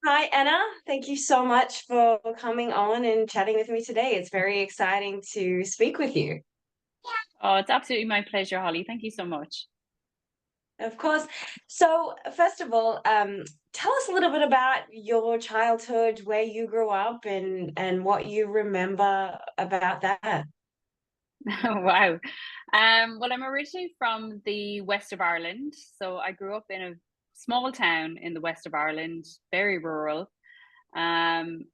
Hi, Anna. Thank you so much for coming on and chatting with me today. It's very exciting to speak with you. Oh, it's absolutely my pleasure, Holly. Thank you so much. Of course. So, first of all, tell us a little bit about your childhood, where you grew up, and what you remember about that. Wow. Well, I'm originally from the west of Ireland. So I grew up in a small town in the west of Ireland, very rural. And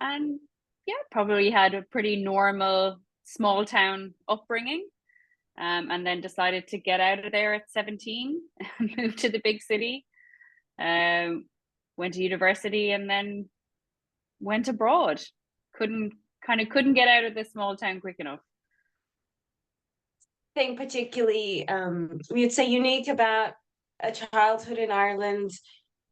yeah, probably had a pretty normal small town upbringing. And then decided to get out of there at 17 and move to the big city. Um, Went to university and then went abroad. Couldn't couldn't get out of this small town quick enough. Thing particularly, you'd say unique about a childhood in Ireland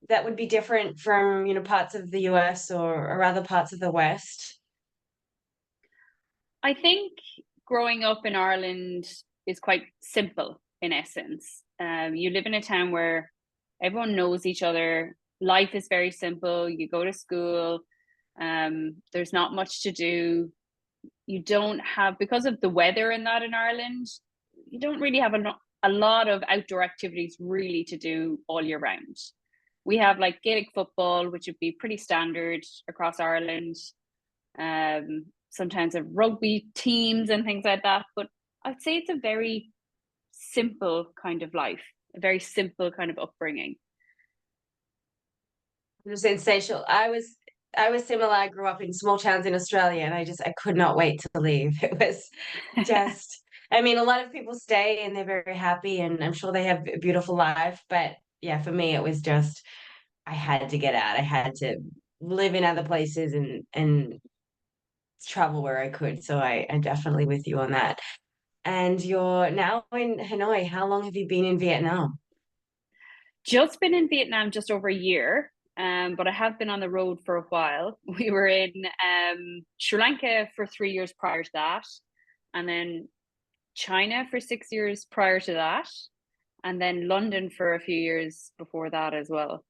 that would be different from, parts of the US or other parts of the West? I think growing up in Ireland is quite simple in essence. You live in a town where everyone knows each other. Life is very simple. You go to school. There's not much to do. You don't have, because of the weather and that in Ireland, you don't really have a lot of outdoor activities really to do all year round. We have like Gaelic football, which would be pretty standard across Ireland. Sometimes of rugby teams and things like that. But I'd say it's a very simple kind of life, a very simple kind of upbringing. It was sensational. I was similar. I grew up in small towns in Australia and I could not wait to leave. It was just, I mean, a lot of people stay and they're very happy and I'm sure they have a beautiful life. But yeah, for me, it was just, I had to get out. I had to live in other places and travel where I could. So I'm definitely with you on that. And you're now in Hanoi. How long have you been in Vietnam? Just been in Vietnam just over a year, but I have been on the road for a while. We were in Sri Lanka for 3 years prior to that, and then China for 6 years prior to that, and then London for a few years before that as well.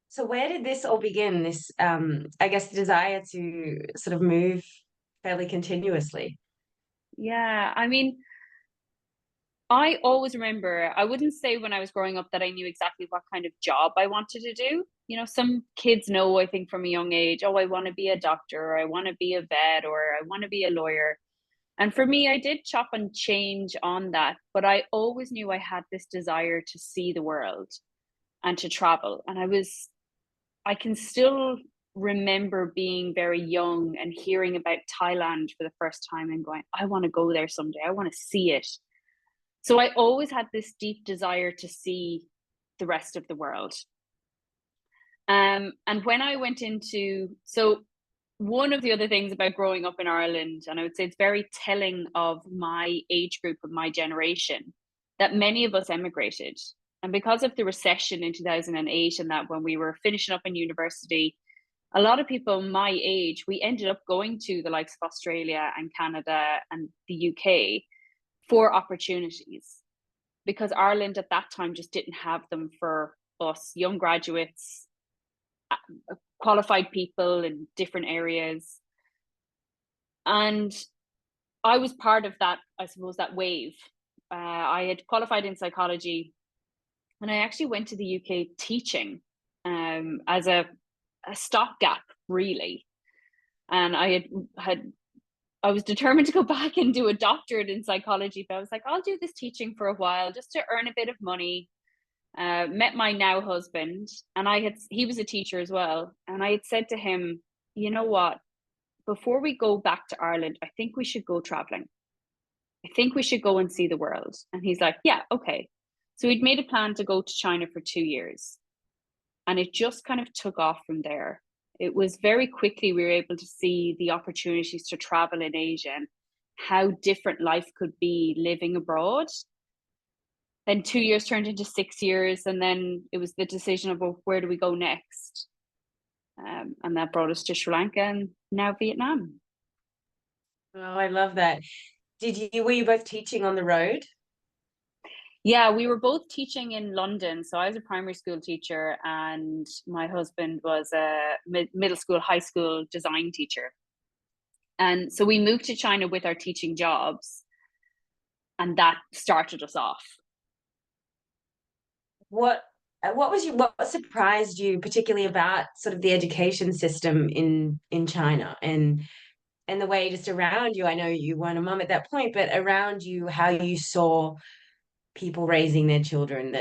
So where did this all begin? This, I guess, the desire to sort of move fairly continuously. Yeah, I mean, I always remember, I wouldn't say when I was growing up that I knew exactly what kind of job I wanted to do. You know, some kids know, I think from a young age, oh, I want to be a doctor, or I want to be a vet, or I want to be a lawyer. And for me, I did chop and change on that, but I always knew I had this desire to see the world and to travel. And I can still remember being very young and hearing about Thailand for the first time and going, I want to go there someday. I want to see it. So I always had this deep desire to see the rest of the world. And when I went into, so one of the other things about growing up in Ireland, and I would say it's very telling of my age group of my generation, that many of us emigrated. And because of the recession in 2008 and that when we were finishing up in university, a lot of people my age, we ended up going to the likes of Australia and Canada and the UK for opportunities because Ireland at that time just didn't have them for us young graduates, qualified people in different areas. And I was part of that, I suppose, that wave. I had qualified in psychology and I actually went to the UK teaching as a stopgap, really. And I was determined to go back and do a doctorate in psychology, but I was like, I'll do this teaching for a while just to earn a bit of money. Met my now husband, and he was a teacher as well. And I had said to him, you know what? Before we go back to Ireland, I think we should go traveling. I think we should go and see the world. And he's like, yeah, okay. So we'd made a plan to go to China for 2 years. And it just kind of took off from there. It was very quickly we were able to see the opportunities to travel in Asia and how different life could be living abroad. Then 2 years turned into 6 years, and then it was the decision of, well, where do we go next? And that brought us to Sri Lanka and now Vietnam. Oh, I love that. Were you both teaching on the road? Yeah, we were both teaching in London. So I was a primary school teacher, and my husband was a middle school, high school design teacher. And so we moved to China with our teaching jobs, and that started us off. What what surprised you particularly about sort of the education system in China and the way just around you? I know you weren't a mum at that point, but around you, how you saw people raising their children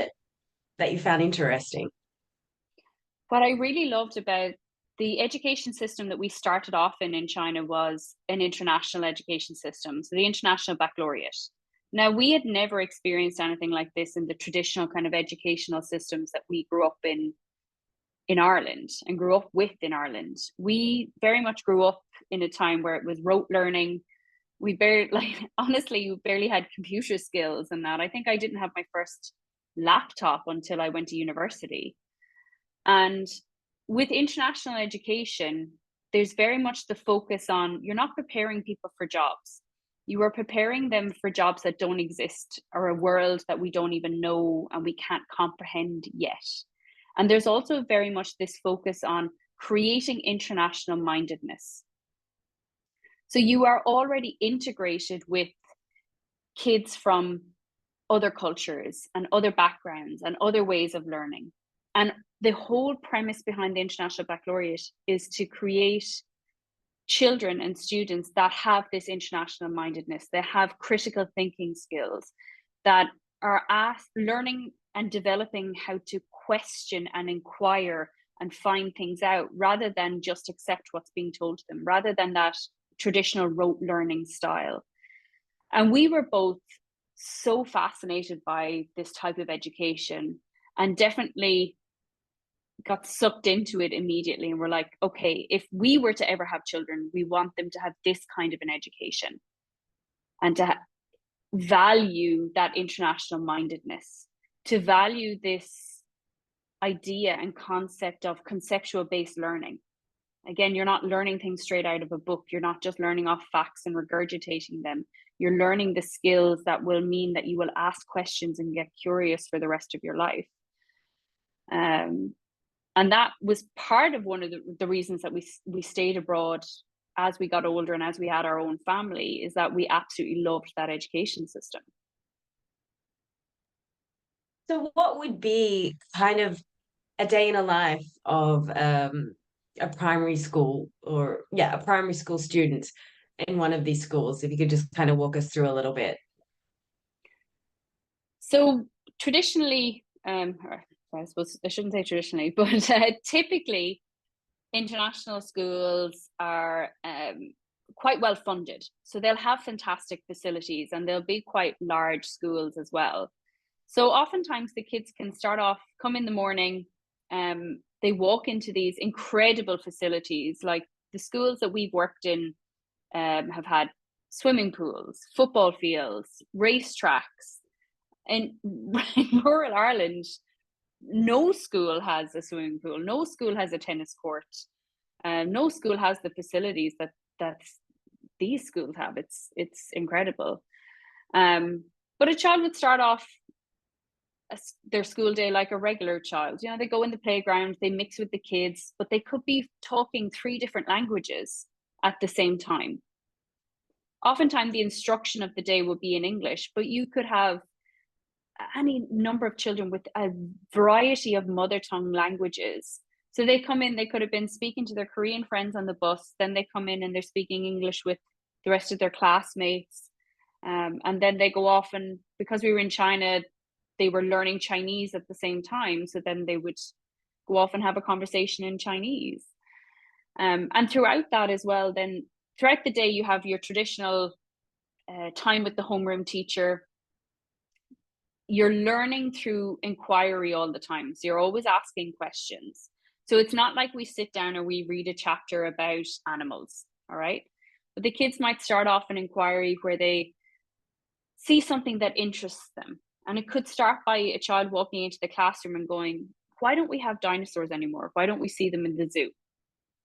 that you found interesting. What I really loved about the education system that we started off in China was an international education system, so the International Baccalaureate. Now, we had never experienced anything like this in the traditional kind of educational systems that we grew up in Ireland and grew up with in Ireland. We very much grew up in a time where it was rote learning. We barely, like, honestly, we barely had computer skills and that. I think I didn't have my first laptop until I went to university. And with international education, there's very much the focus on you're not preparing people for jobs. You are preparing them for jobs that don't exist or a world that we don't even know and we can't comprehend yet. And there's also very much this focus on creating international mindedness. So you are already integrated with kids from other cultures and other backgrounds and other ways of learning. And the whole premise behind the International Baccalaureate is to create children and students that have this international mindedness, they have critical thinking skills, that are learning and developing how to question and inquire and find things out rather than just accept what's being told to them, rather than that traditional rote learning style. And we were both so fascinated by this type of education and definitely got sucked into it immediately. And we're like, okay, if we were to ever have children, we want them to have this kind of an education and to value that international mindedness, to value this idea and concept of conceptual based learning. Again, you're not learning things straight out of a book. You're not just learning off facts and regurgitating them. You're learning the skills that will mean that you will ask questions and get curious for the rest of your life. And that was part of one of the reasons that we stayed abroad as we got older and as we had our own family, is that we absolutely loved that education system. So what would be kind of a day in a life of a primary school or a primary school student in one of these schools, if you could just kind of walk us through a little bit. So traditionally, or I suppose I shouldn't say traditionally, but typically international schools are quite well funded. So they'll have fantastic facilities and they'll be quite large schools as well. So oftentimes the kids can start off, come in the morning, they walk into these incredible facilities. Like the schools that we've worked in have had swimming pools, football fields, racetracks. In rural Ireland, no school has a swimming pool, no school has a tennis court, no school has the facilities that these schools have. It's incredible. But a child would start off their school day like a regular child. You know, they go in the playground, they mix with the kids, but they could be talking 3 different languages at the same time. Oftentimes the instruction of the day will be in English, but you could have any number of children with a variety of mother tongue languages. So they come in, they could have been speaking to their Korean friends on the bus, then they come in and they're speaking English with the rest of their classmates. And then they go off, and because we were in China, they were learning Chinese at the same time. So then they would go off and have a conversation in Chinese. And throughout that as well, then throughout the day, you have your traditional time with the homeroom teacher. You're learning through inquiry all the time. So you're always asking questions. So it's not like we sit down or we read a chapter about animals, all right? But the kids might start off an inquiry where they see something that interests them. And it could start by a child walking into the classroom and going, why don't we have dinosaurs anymore? Why don't we see them in the zoo?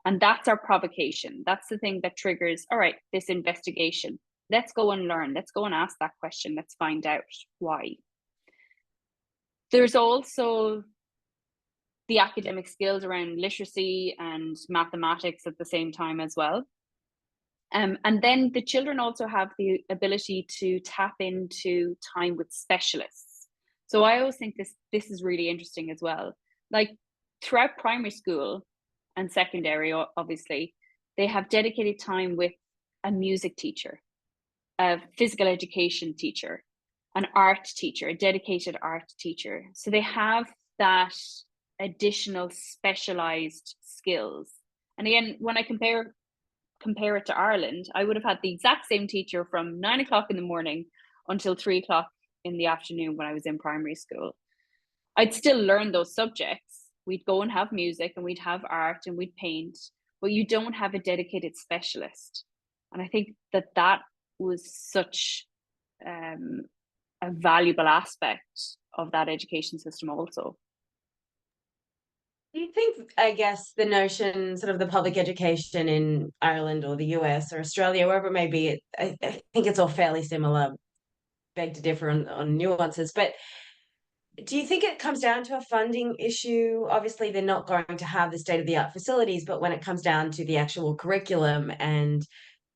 And that's our provocation. That's the thing that triggers, all right, this investigation. Let's go and learn. Let's go and ask that question. Let's find out why. There's also the academic skills around literacy and mathematics at the same time as well. And then the children also have the ability to tap into time with specialists. So I always think this is really interesting as well. Like throughout primary school and secondary, obviously, they have dedicated time with a music teacher, a physical education teacher, an art teacher, a dedicated art teacher. So they have that additional specialized skills. And again, when I compare it to Ireland, I would have had the exact same teacher from 9 o'clock in the morning until 3 o'clock in the afternoon when I was in primary school. I'd still learn those subjects. We'd go and have music and we'd have art and we'd paint, but you don't have a dedicated specialist. And I think that was such a valuable aspect of that education system also. Do you think, I guess, the notion, sort of the public education in Ireland or the US or Australia, wherever it may be, I think it's all fairly similar, beg to differ on nuances, but do you think it comes down to a funding issue? Obviously, they're not going to have the state-of-the-art facilities, but when it comes down to the actual curriculum and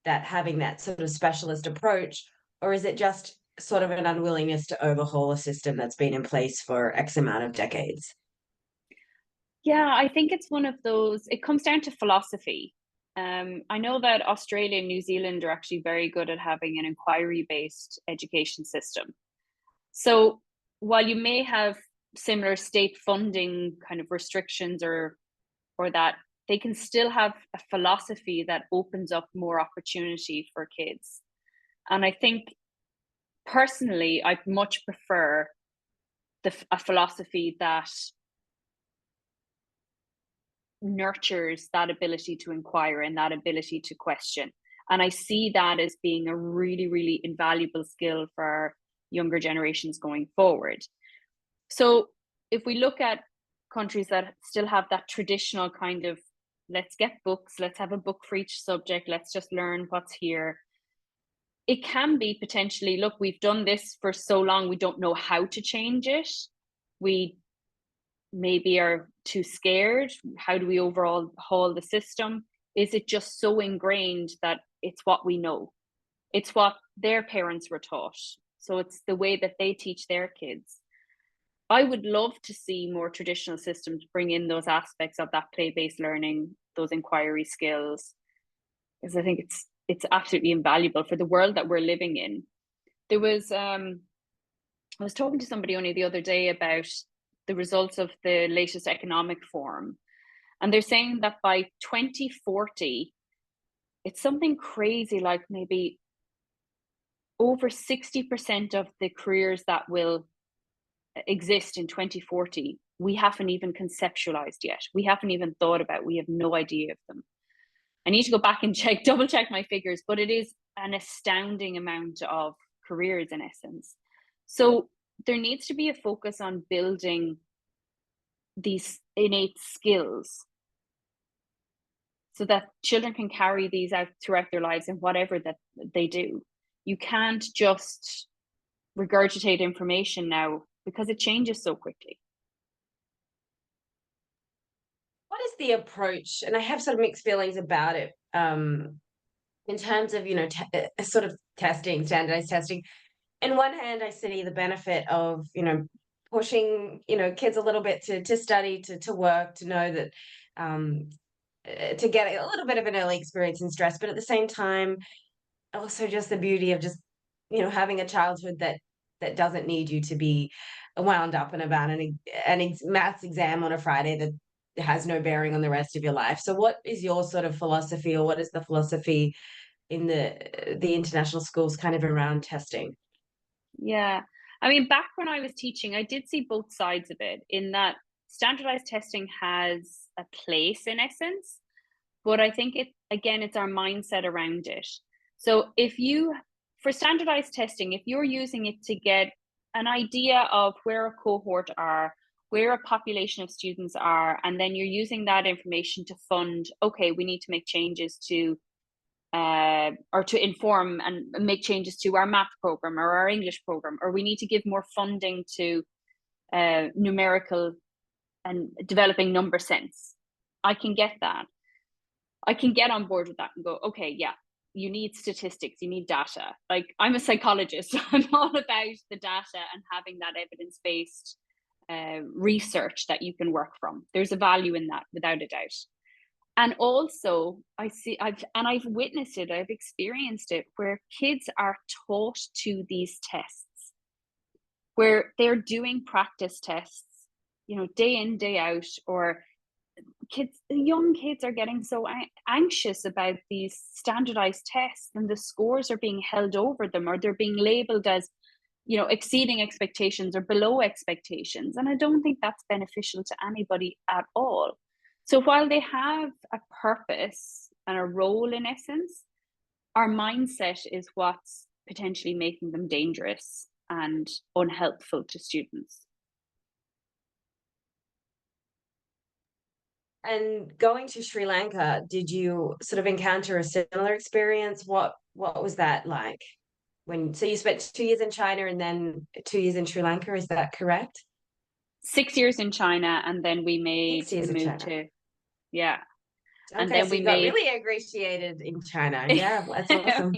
that having that sort of specialist approach, or is it just sort of an unwillingness to overhaul a system that's been in place for X amount of decades? Yeah, I think it's one of those, it comes down to philosophy. I know that Australia and New Zealand are actually very good at having an inquiry-based education system. So while you may have similar state funding kind of restrictions or that, they can still have a philosophy that opens up more opportunity for kids. And I think personally, I'd much prefer a philosophy that nurtures that ability to inquire and that ability to question. And I see that as being a really, really invaluable skill for our younger generations going forward. So if we look at countries that still have that traditional kind of, let's get books, let's have a book for each subject, let's just learn what's here. It can be potentially, look, we've done this for so long, we don't know how to change it. We maybe are too scared. How do we overall haul the system? Is it just so ingrained that it's what we know? It's what their parents were taught. So it's the way that they teach their kids. I would love to see more traditional systems bring in those aspects of that play-based learning, those inquiry skills, because I think it's absolutely invaluable for the world that we're living in. There was I was talking to somebody only the other day about the results of the latest economic forum, and they're saying that by 2040, it's something crazy like maybe over 60% of the careers that will exist in 2040 we haven't even conceptualized yet. We haven't even thought about. We have no idea of them. I need to go back and double check my figures, but it is an astounding amount of careers in essence. So there needs to be a focus on building these innate skills so that children can carry these out throughout their lives in whatever that they do. You can't just regurgitate information now because it changes so quickly. What is the approach? And I have sort of mixed feelings about it, in terms of, sort of testing, standardized testing. In one hand, I see the benefit of, pushing, kids a little bit to study, to work, to know that, to get a little bit of an early experience in stress. But at the same time, also just the beauty of just, having a childhood that doesn't need you to be wound up and about an maths exam on a Friday that has no bearing on the rest of your life. So what is your sort of philosophy, or what is the philosophy in the international schools kind of around testing? Yeah. I mean, back when I was teaching, I did see both sides of it in that standardized testing has a place in essence, but I think it's our mindset around it. So for standardized testing, if you're using it to get an idea of where a cohort are, where a population of students are, and then you're using that information to fund, okay, we need to make changes to or to inform and make changes to our math program or our English program, or we need to give more funding to numerical and developing number sense. I can get that. I can get on board with that and go, okay, yeah, you need statistics, you need data. Like, I'm a psychologist, so I'm all about the data and having that evidence-based research that you can work from. There's a value in that, without a doubt. And also, I've witnessed it, I've experienced it, where kids are taught to these tests, where they're doing practice tests, day in, day out, or young kids are getting so anxious about these standardized tests, and the scores are being held over them, or they're being labeled as, exceeding expectations or below expectations. And I don't think that's beneficial to anybody at all. So while they have a purpose and a role, in essence, our mindset is what's potentially making them dangerous and unhelpful to students. And going to Sri Lanka, did you sort of encounter a similar experience? What was that like? So you spent 2 years in China and then 2 years in Sri Lanka, is that correct? 6 years in China, and then we made 6 years the in move China. to, yeah. And Okay, then so we you got made, really ingratiated in China. Yeah, that's awesome.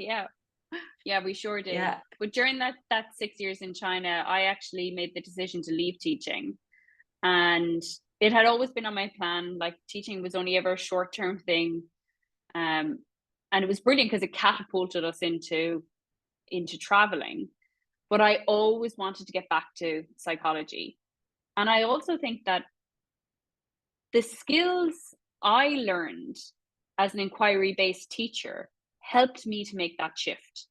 yeah, we sure did. Yeah. But during that 6 years in China, I actually made the decision to leave teaching. And it had always been on my plan. Like, teaching was only ever a short-term thing. And it was brilliant because it catapulted us into traveling. But I always wanted to get back to psychology. And I also think that the skills I learned as an inquiry-based teacher helped me to make that shift.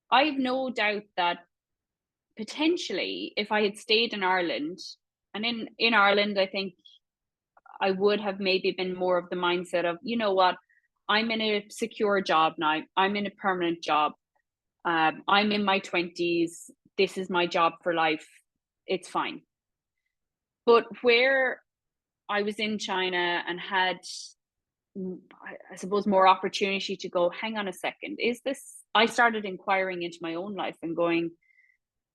I have no doubt that potentially, if I had stayed in Ireland, and in Ireland, I think I would have maybe been more of the mindset of, you know what, I'm in a secure job now. I'm in a permanent job. I'm in my 20s. This is my job for life. It's fine. But where I was in China and had, I suppose, more opportunity to go, hang on a second, I started inquiring into my own life and going,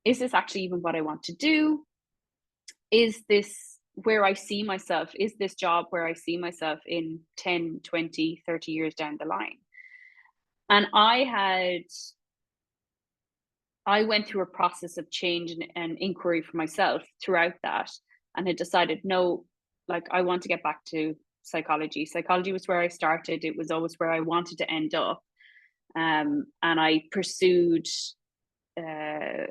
is this actually even what I want to do? Is this where I see myself? Is this job where I see myself in 10, 20, 30 years down the line? And I went through a process of change and inquiry for myself throughout that, and had decided, no, like, I want to get back to psychology. Psychology was where I started. It was always where I wanted to end up. And I pursued a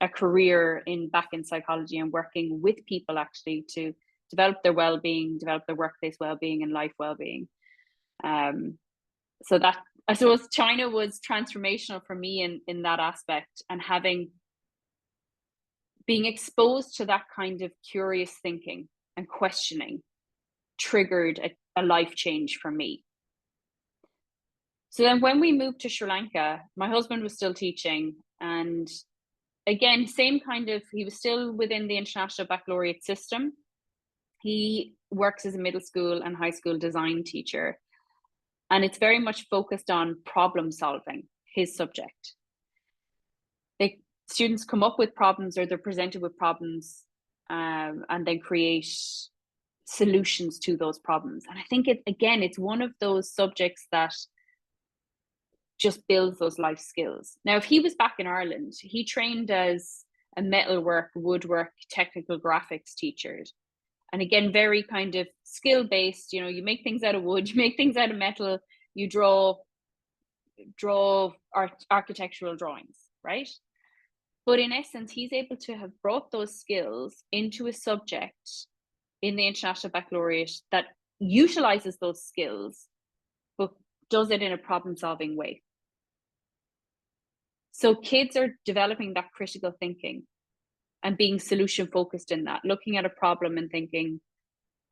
career back in psychology and working with people actually to develop their well-being, develop their workplace well-being and life well-being. So that, I suppose, China was transformational for me in that aspect, and being exposed to that kind of curious thinking and questioning triggered a life change for me. So then when we moved to Sri Lanka, my husband was still teaching, and again, same kind of, he was still within the international baccalaureate system. He works as a middle school and high school design teacher, and it's very much focused on problem solving, his subject. Students come up with problems, or they're presented with problems, and then create solutions to those problems. And I think it's one of those subjects that just builds those life skills. Now, if he was back in Ireland, he trained as a metalwork, woodwork, technical graphics teacher. And again, very kind of skill-based, you make things out of wood, you make things out of metal, you draw architectural drawings, right? But in essence, he's able to have brought those skills into a subject in the International Baccalaureate that utilizes those skills, but does it in a problem-solving way. So kids are developing that critical thinking and being solution-focused in that, looking at a problem and thinking,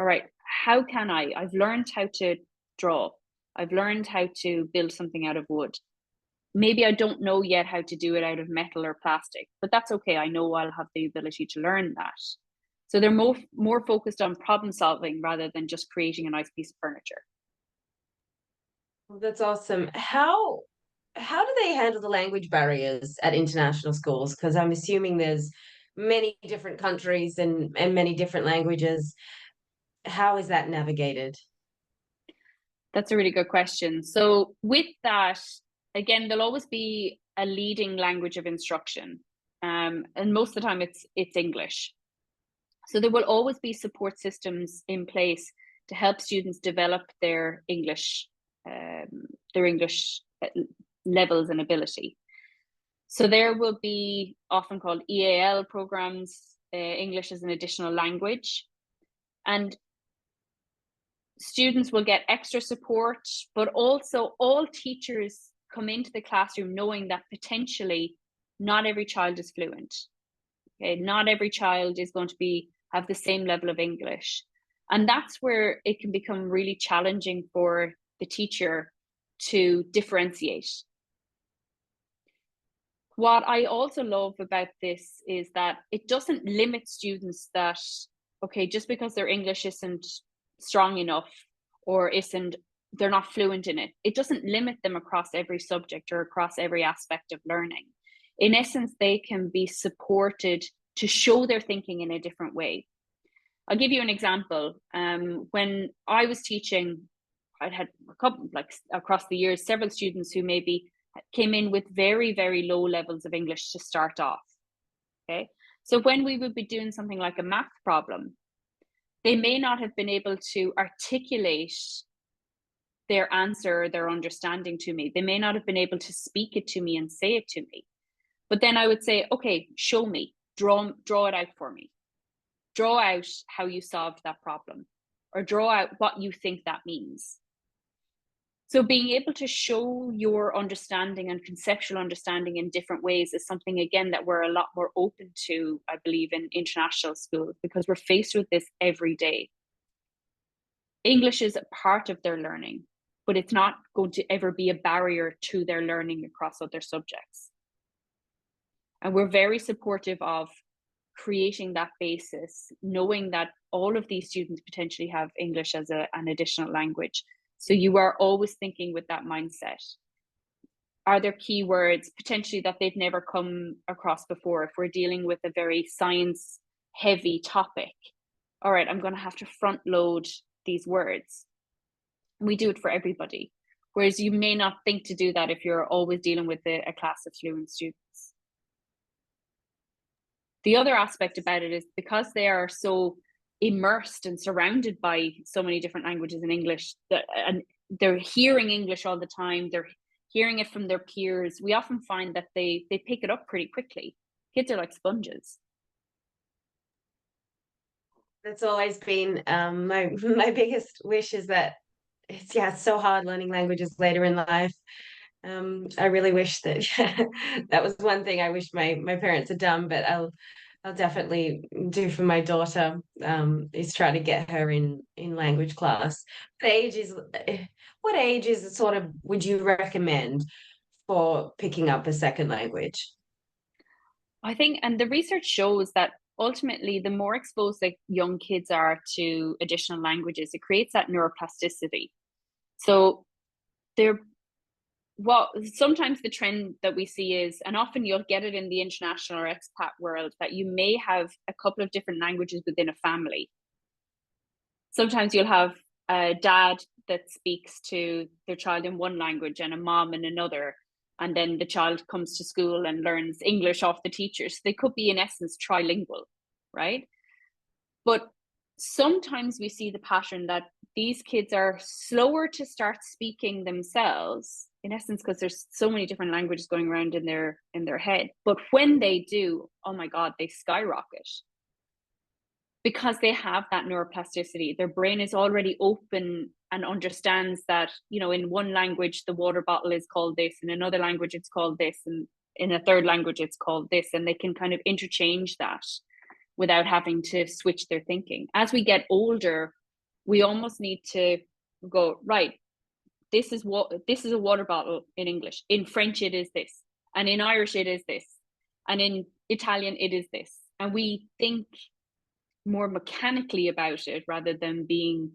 all right, how can I've learned how to draw. I've learned how to build something out of wood. Maybe I don't know yet how to do it out of metal or plastic, but that's okay. I know I'll have the ability to learn that. So they're more focused on problem solving rather than just creating a nice piece of furniture. Well, that's awesome. How how do they handle the language barriers at international schools? Because I'm assuming there's many different countries and many different languages. How is that navigated? That's a really good question. So with that, again, there'll always be a leading language of instruction. And most of the time it's English. So there will always be support systems in place to help students develop their English levels and ability. So there will be often called EAL programs, English as an additional language, and students will get extra support, but also all teachers come into the classroom knowing that potentially not every child is fluent. Okay, not every child is going to have the same level of English. And that's where it can become really challenging for the teacher to differentiate. What I also love about this is that it doesn't limit students that, okay, just because their English isn't strong enough or they're not fluent in it, it doesn't limit them across every subject or across every aspect of learning. In essence, they can be supported to show their thinking in a different way. I'll give you an example. When I was teaching, I'd had a couple, like across the years, several students who maybe came in with very, very low levels of English to start off. Okay. So when we would be doing something like a math problem, they may not have been able to articulate their answer, their understanding to me. They may not have been able to speak it to me and say it to me. But then I would say, okay, show me, draw it out for me. Draw out how you solved that problem, or draw out what you think that means. So being able to show your understanding and conceptual understanding in different ways is something, again, that we're a lot more open to, I believe, in international schools, because we're faced with this every day. English is a part of their learning, but it's not going to ever be a barrier to their learning across other subjects. And we're very supportive of creating that basis, knowing that all of these students potentially have English as an additional language. So you are always thinking with that mindset. Are there keywords potentially that they've never come across before? If we're dealing with a very science heavy topic, all right, I'm going to have to front load these words. We do it for everybody. Whereas you may not think to do that if you're always dealing with a class of fluent students. The other aspect about it is because they are so immersed and surrounded by so many different languages in English, and they're hearing English all the time, they're hearing it from their peers, we often find that they pick it up pretty quickly. Kids are like sponges. That's always been my biggest wish, is that it's so hard learning languages later in life. I really wish that that was one thing I wish my parents had done, but I'll definitely do for my daughter, is try to get her in language class. What age is it sort of would you recommend for picking up a second language? I think, and the research shows that ultimately the more exposed like young kids are to additional languages, it creates that neuroplasticity. So they're well, sometimes the trend that we see is, and often you'll get it in the international or expat world, that you may have a couple of different languages within a family. Sometimes you'll have a dad that speaks to their child in one language and a mom in another, and then the child comes to school and learns English off the teachers. They could be, in essence, trilingual, right? But sometimes we see the pattern that these kids are slower to start speaking themselves, in essence, because there's so many different languages going around in their head. But when they do, oh my God, they skyrocket because they have that neuroplasticity. Their brain is already open and understands that, in one language, the water bottle is called this, in another language, it's called this, and in a third language, it's called this. And they can kind of interchange that without having to switch their thinking. As we get older, we almost need to go, right, this is a water bottle in English. In French, it is this. And in Irish, it is this. And in Italian, it is this. And we think more mechanically about it rather than being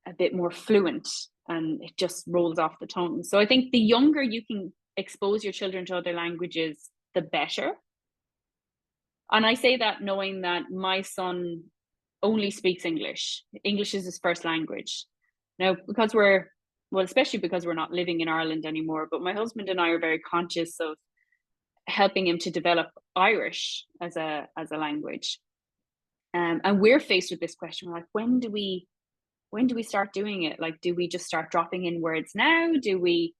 a bit more fluent and it just rolls off the tongue. So I think the younger you can expose your children to other languages, the better. And I say that knowing that my son only speaks English. English is his first language. Now, because well, especially because we're not living in Ireland anymore, but my husband and I are very conscious of helping him to develop Irish as a language. And we're faced with this question. We're like, when do we start doing it? Like, do we just start dropping in words now? Do we,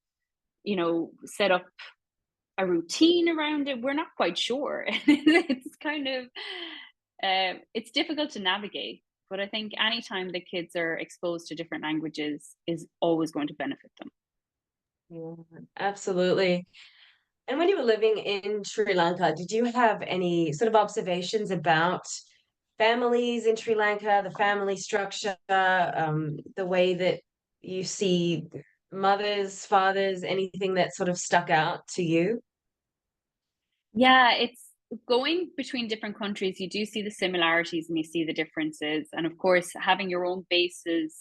set up a routine around it? We're not quite sure. It's kind of, it's difficult to navigate. But I think anytime the kids are exposed to different languages is always going to benefit them. Yeah, absolutely. And when you were living in Sri Lanka, did you have any sort of observations about families in Sri Lanka, the family structure, the way that you see mothers, fathers, anything that sort of stuck out to you? Yeah, it's going between different countries, you do see the similarities and you see the differences. And of course, having your own bases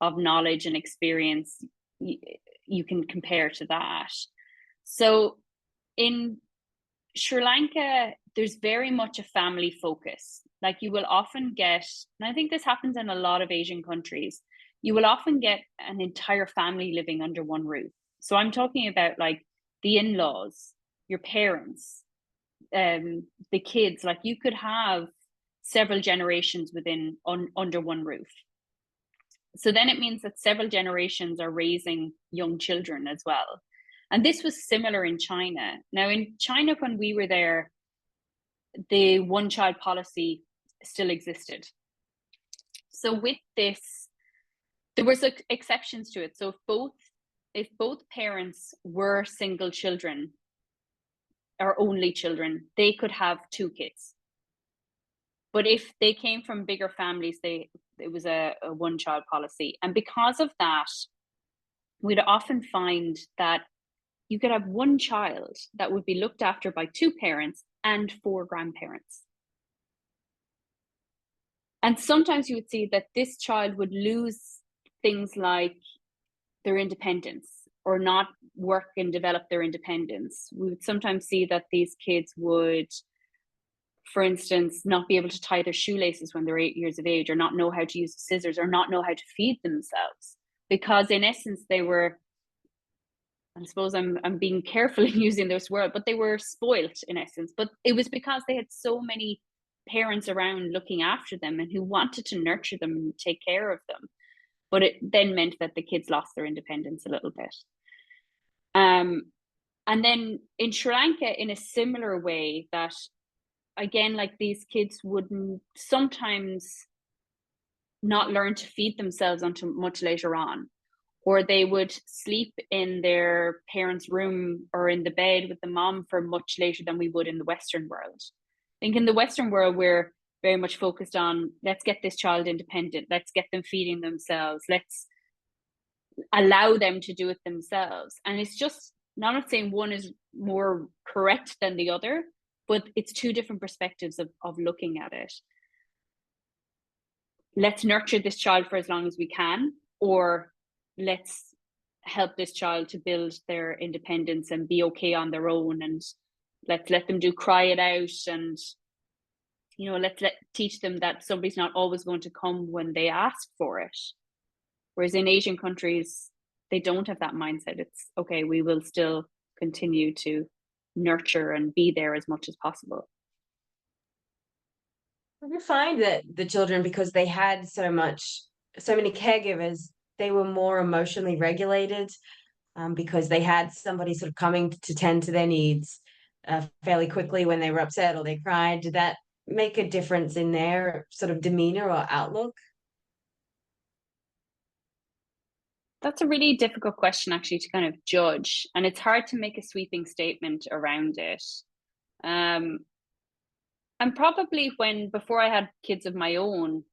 of knowledge and experience, you, you can compare to that. So in Sri Lanka, there's very much a family focus. Like you will often get, and I think this happens in a lot of Asian countries, you will often get an entire family living under one roof. So I'm talking about like the in-laws, your parents, the kids. Like you could have several generations under one roof. So then it means that several generations are raising young children as well. And this was similar in China. Now, in China, when we were there, the one child policy still existed. So with this, there was exceptions to it. So if both parents were single children or only children, they could have two kids. But if they came from bigger families, it was a one child policy. And because of that, we'd often find that you could have one child that would be looked after by two parents and four grandparents. And sometimes you would see that this child would lose things like their independence or not work and develop their independence. We would sometimes see that these kids would, for instance, not be able to tie their shoelaces when they're 8 years of age, or not know how to use scissors, or not know how to feed themselves. Because in essence, they were, I suppose I'm being careful in using this word, but they were spoilt in essence. But it was because they had so many parents around looking after them and who wanted to nurture them and take care of them. But it then meant that the kids lost their independence a little bit. And then in Sri Lanka, in a similar way, that again, like these kids would sometimes not learn to feed themselves until much later on, or they would sleep in their parents' room or in the bed with the mom for much later than we would in the Western world. I think in the Western world, we're very much focused on, let's get this child independent, let's get them feeding themselves, let's allow them to do it themselves. And it's just, I'm not saying one is more correct than the other, but it's two different perspectives of looking at it. Let's nurture this child for as long as we can, or let's help this child to build their independence and be okay on their own, and let's let them cry it out, and let's teach them that somebody's not always going to come when they ask for it. Whereas in Asian countries, they don't have that mindset. It's okay, we will still continue to nurture and be there as much as possible. You find that the children, because they had so many caregivers, they were more emotionally regulated, because they had somebody sort of coming to tend to their needs fairly quickly when they were upset or they cried. Did that make a difference in their sort of demeanor or outlook? That's a really difficult question, actually, to kind of judge. And it's hard to make a sweeping statement around it. And probably before I had kids of my own,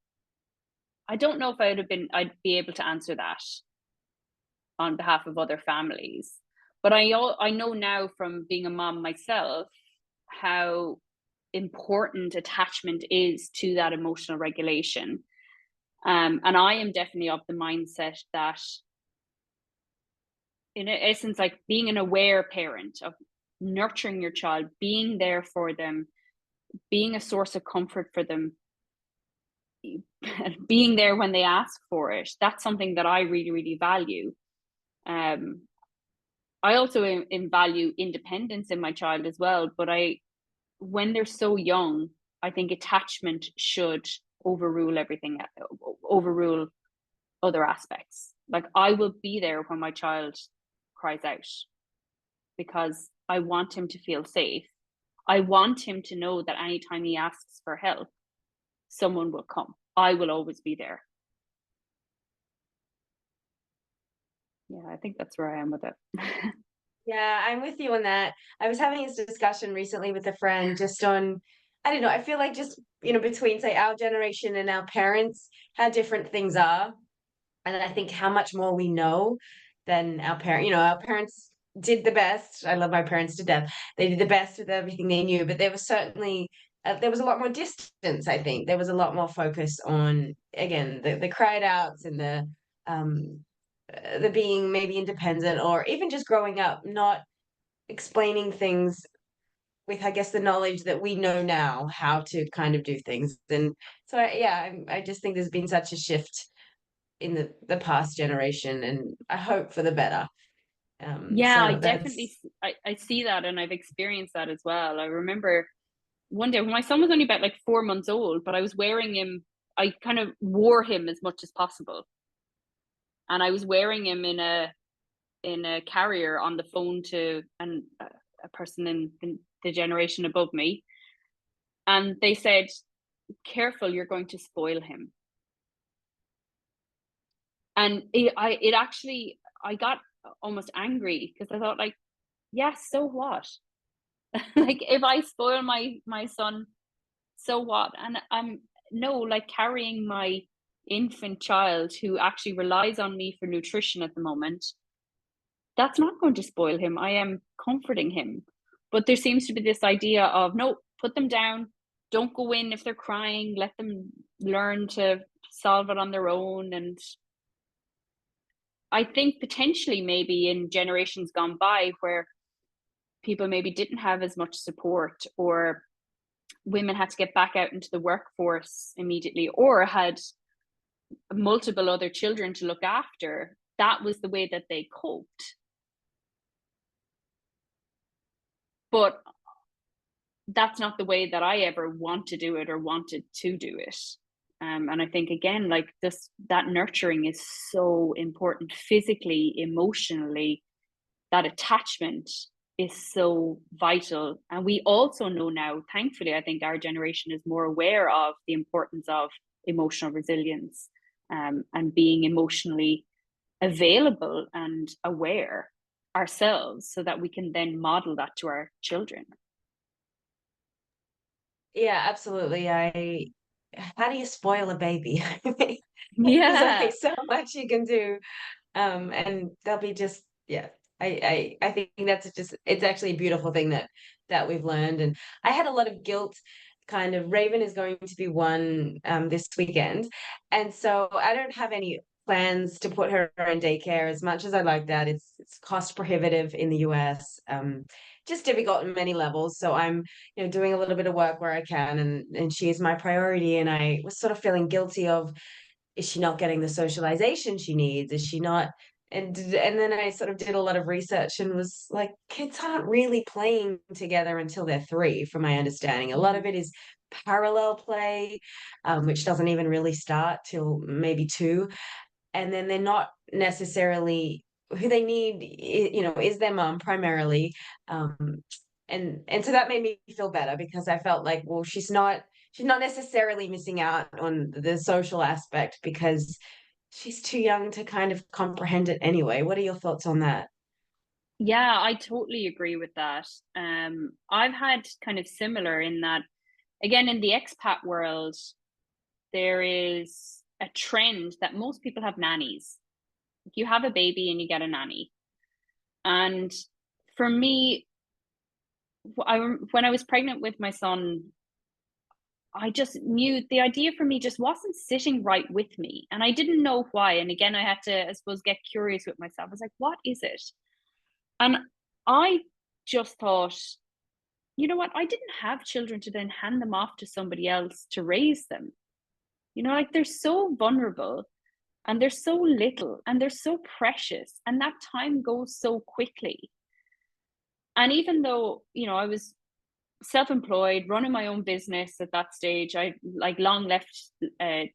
I don't know if I'd be able to answer that on behalf of other families. But I know now from being a mom myself how important attachment is to that emotional regulation. And I am definitely of the mindset that in essence, like being an aware parent, of nurturing your child, being there for them, being a source of comfort for them, being there when they ask for it. That's something that I really, really value. Um, I also value independence in my child as well, but when they're so young, I think attachment should overrule everything, overrule other aspects. Like, I will be there when my child cries out because I want him to feel safe. I want him to know that anytime he asks for help, someone will come. I will always be there. Yeah, I think that's where I am with it. Yeah, I'm with you on that. I was having this discussion recently with a friend just on, I don't know, I feel like just, between, say, our generation and our parents, how different things are. And I think how much more we know than our parent. Our parents did the best. I love my parents to death. They did the best with everything they knew, but there was certainly there was a lot more distance. I think there was a lot more focus on, again, the cried outs and um the being maybe independent, or even just growing up, not explaining things with, I guess, the knowledge that we know now how to kind of do things. And so, yeah, I just think there's been such a shift in the past generation, and I hope for the better. Yeah, I So definitely, that's I see that, and I've experienced that as well. I remember one day when my son was only about like 4 months old, but I was wearing him, I kind of wore him as much as possible. And I was wearing him in a carrier on the phone to a person in the generation above me. And they said, careful, you're going to spoil him. And it actually, I got almost angry because I thought, like, yes, so what? Like, if I spoil my son, so what? And I'm no, like, carrying my infant child who actually relies on me for nutrition at the moment, that's not going to spoil him. I am comforting him. But there seems to be this idea of, no, put them down, don't go in if they're crying, let them learn to solve it on their own. And I think potentially maybe in generations gone by where people maybe didn't have as much support, or women had to get back out into the workforce immediately, or had multiple other children to look after, that was the way that they coped. But that's not the way that I ever want to do it or wanted to do it. And I think, again, like, that nurturing is so important, physically, emotionally. That attachment is so vital. And we also know now, thankfully, I think our generation is more aware of the importance of emotional resilience, and being emotionally available and aware ourselves, so that we can then model that to our children. Yeah, absolutely. How do you spoil a baby? There's only Yeah. so much you can do. And they'll be just, yeah. I think that's just, it's actually a beautiful thing that we've learned. And I had a lot of guilt. Kind of, Raven is going to be one this weekend, and so I don't have any plans to put her in daycare. As much as I like that, it's cost prohibitive in the US. Just difficult in many levels. So I'm, doing a little bit of work where I can, and she is my priority. And I was sort of feeling guilty of, is she not getting the socialization she needs? Is she not? And then I sort of did a lot of research and was like, kids aren't really playing together until they're 3, from my understanding. A lot of Mhm. it is parallel play, which doesn't even really start till maybe 2. And then they're not necessarily who they need, is their mom primarily. Um, and so that made me feel better, because I felt like, well, she's not necessarily missing out on the social aspect, because she's too young to kind of comprehend it anyway. What are your thoughts on that? Yeah, I totally agree with that. I've had kind of similar in that, again, in the expat world, there is a trend that most people have nannies. You have a baby and you get a nanny. And for me, when I was pregnant with my son, I just knew the idea for me just wasn't sitting right with me. And I didn't know why. And again, I had to, I suppose, get curious with myself. I was like, what is it? And I just thought, you know what? I didn't have children to then hand them off to somebody else to raise them. You know, like they're so vulnerable and they're so little and they're so precious and that time goes so quickly. And even though, you know, I was self-employed, running my own business at that stage, I like long left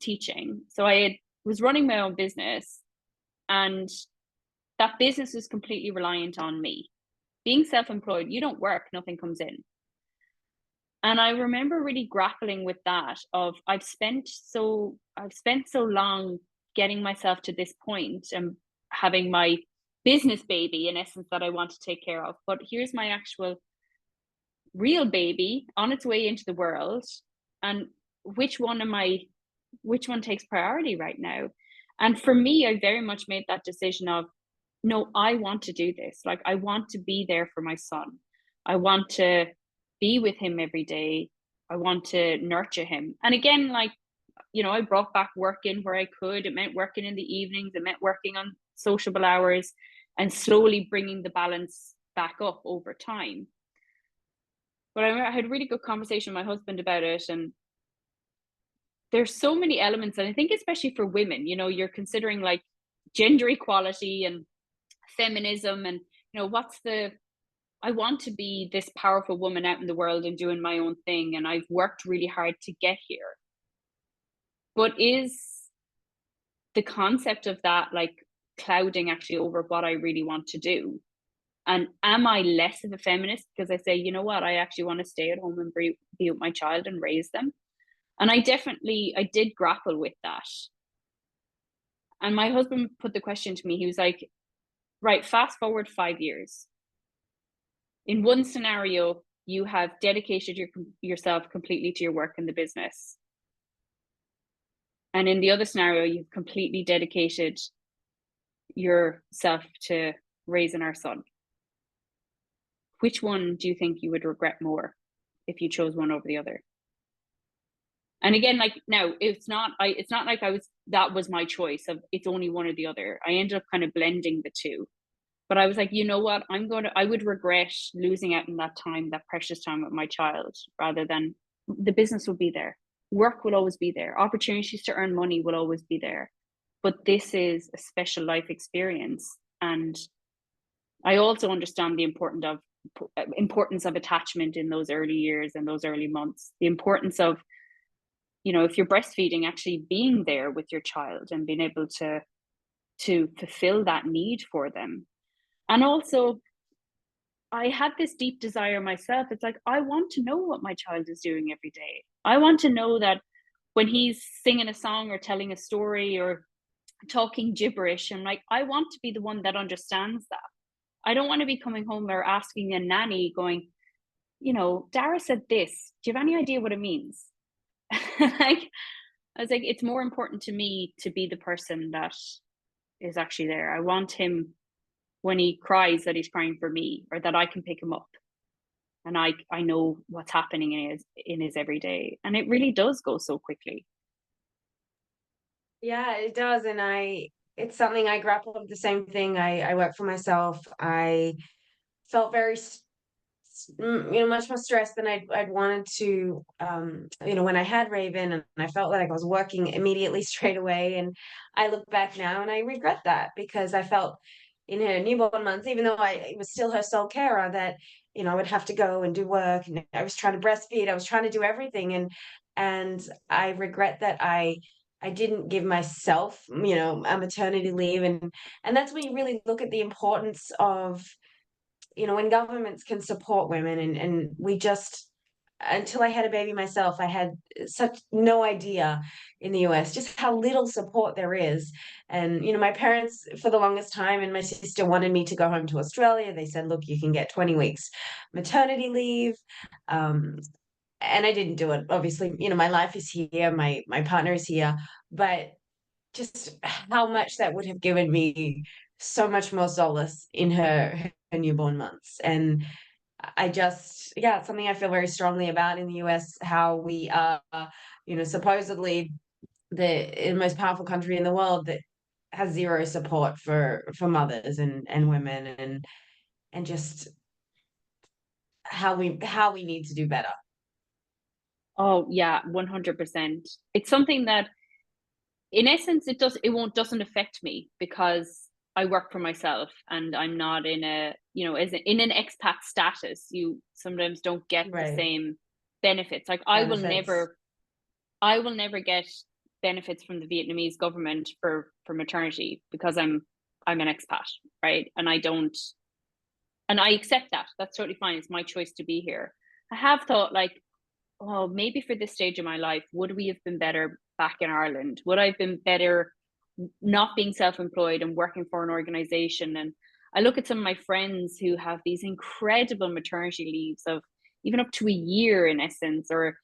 teaching. So was running my own business, and that business was completely reliant on me. Being self-employed, you don't work, nothing comes in. And I remember really grappling with that of I've spent so long getting myself to this point and having my business baby in essence that I want to take care of. But here's my actual real baby on its way into the world. And which one which one takes priority right now? And for me, I very much made that decision of, no, I want to do this. Like, I want to be there for my son. I want to be with him every day. I want to nurture him. And again, like, you know, I brought back working where I could. It meant working in the evenings. It meant working on sociable hours and slowly bringing the balance back up over time. But I had a really good conversation with my husband about it. And there's so many elements. And I think especially for women, you know, you're considering like gender equality and feminism and, you know, I want to be this powerful woman out in the world and doing my own thing. And I've worked really hard to get here. But is the concept of that like clouding actually over what I really want to do? And am I less of a feminist because I say, you know what, I actually want to stay at home and be with my child and raise them? And I did grapple with that. And my husband put the question to me. He was like, right, fast forward 5 years. In one scenario, you have dedicated yourself completely to your work in the business. And in the other scenario, you've completely dedicated yourself to raising our son. Which one do you think you would regret more if you chose one over the other? And again, like now, it's not like that was my choice of it's only one or the other. I ended up kind of blending the two. But I was like, you know what? I would regret losing out on that time, that precious time with my child, rather than the business will be there. Work will always be there. Opportunities to earn money will always be there. But this is a special life experience. And I also understand the importance of attachment in those early years and those early months. The importance of, you know, if you're breastfeeding, actually being there with your child and being able to fulfill that need for them. And also, I had this deep desire myself. It's like, I want to know what my child is doing every day. I want to know that when he's singing a song or telling a story or talking gibberish, I'm like, I want to be the one that understands that. I don't want to be coming home or asking a nanny going, you know, Dara said this. Do you have any idea what it means? Like, I was like, it's more important to me to be the person that is actually there. I want him, when he cries, that he's crying for me, or that I can pick him up and I know what's happening in his everyday. And it really does go so quickly. Yeah, it does. And it's something I grapple with the same thing. I work for myself. I felt very, much more stressed than I'd wanted to, when I had Raven, and I felt like I was working immediately straight away. And I look back now and I regret that, because I felt in her newborn months, even though I was still her sole carer, that, I would have to go and do work, and I was trying to breastfeed. I was trying to do everything. And I regret that I didn't give myself, a maternity leave. And that's when you really look at the importance of, when governments can support women. And we just, until I had a baby myself, I had such no idea in the US just how little support there is. And, my parents for the longest time, and my sister wanted me to go home to Australia. They said, look, you can get 20 weeks maternity leave. And I didn't do it. Obviously, my life is here, my partner is here, but just how much that would have given me so much more solace in her newborn months. And it's something I feel very strongly about in the US, how we are, supposedly the most powerful country in the world that has zero support for mothers and women. and just how we need to do better. Oh yeah, 100%. It's something that in essence doesn't affect me because I work for myself and I'm not in a, in an expat status. You sometimes don't get the Right. same benefits. Like Benefits. I will never get benefits from the Vietnamese government for maternity because I'm an expat, right? And I accept that. That's totally fine. It's my choice to be here. I have thought like, oh, maybe for this stage of my life, would we have been better back in Ireland? Would I have been better not being self-employed and working for an organization? And I look at some of my friends who have these incredible maternity leaves of even up to a year in essence, or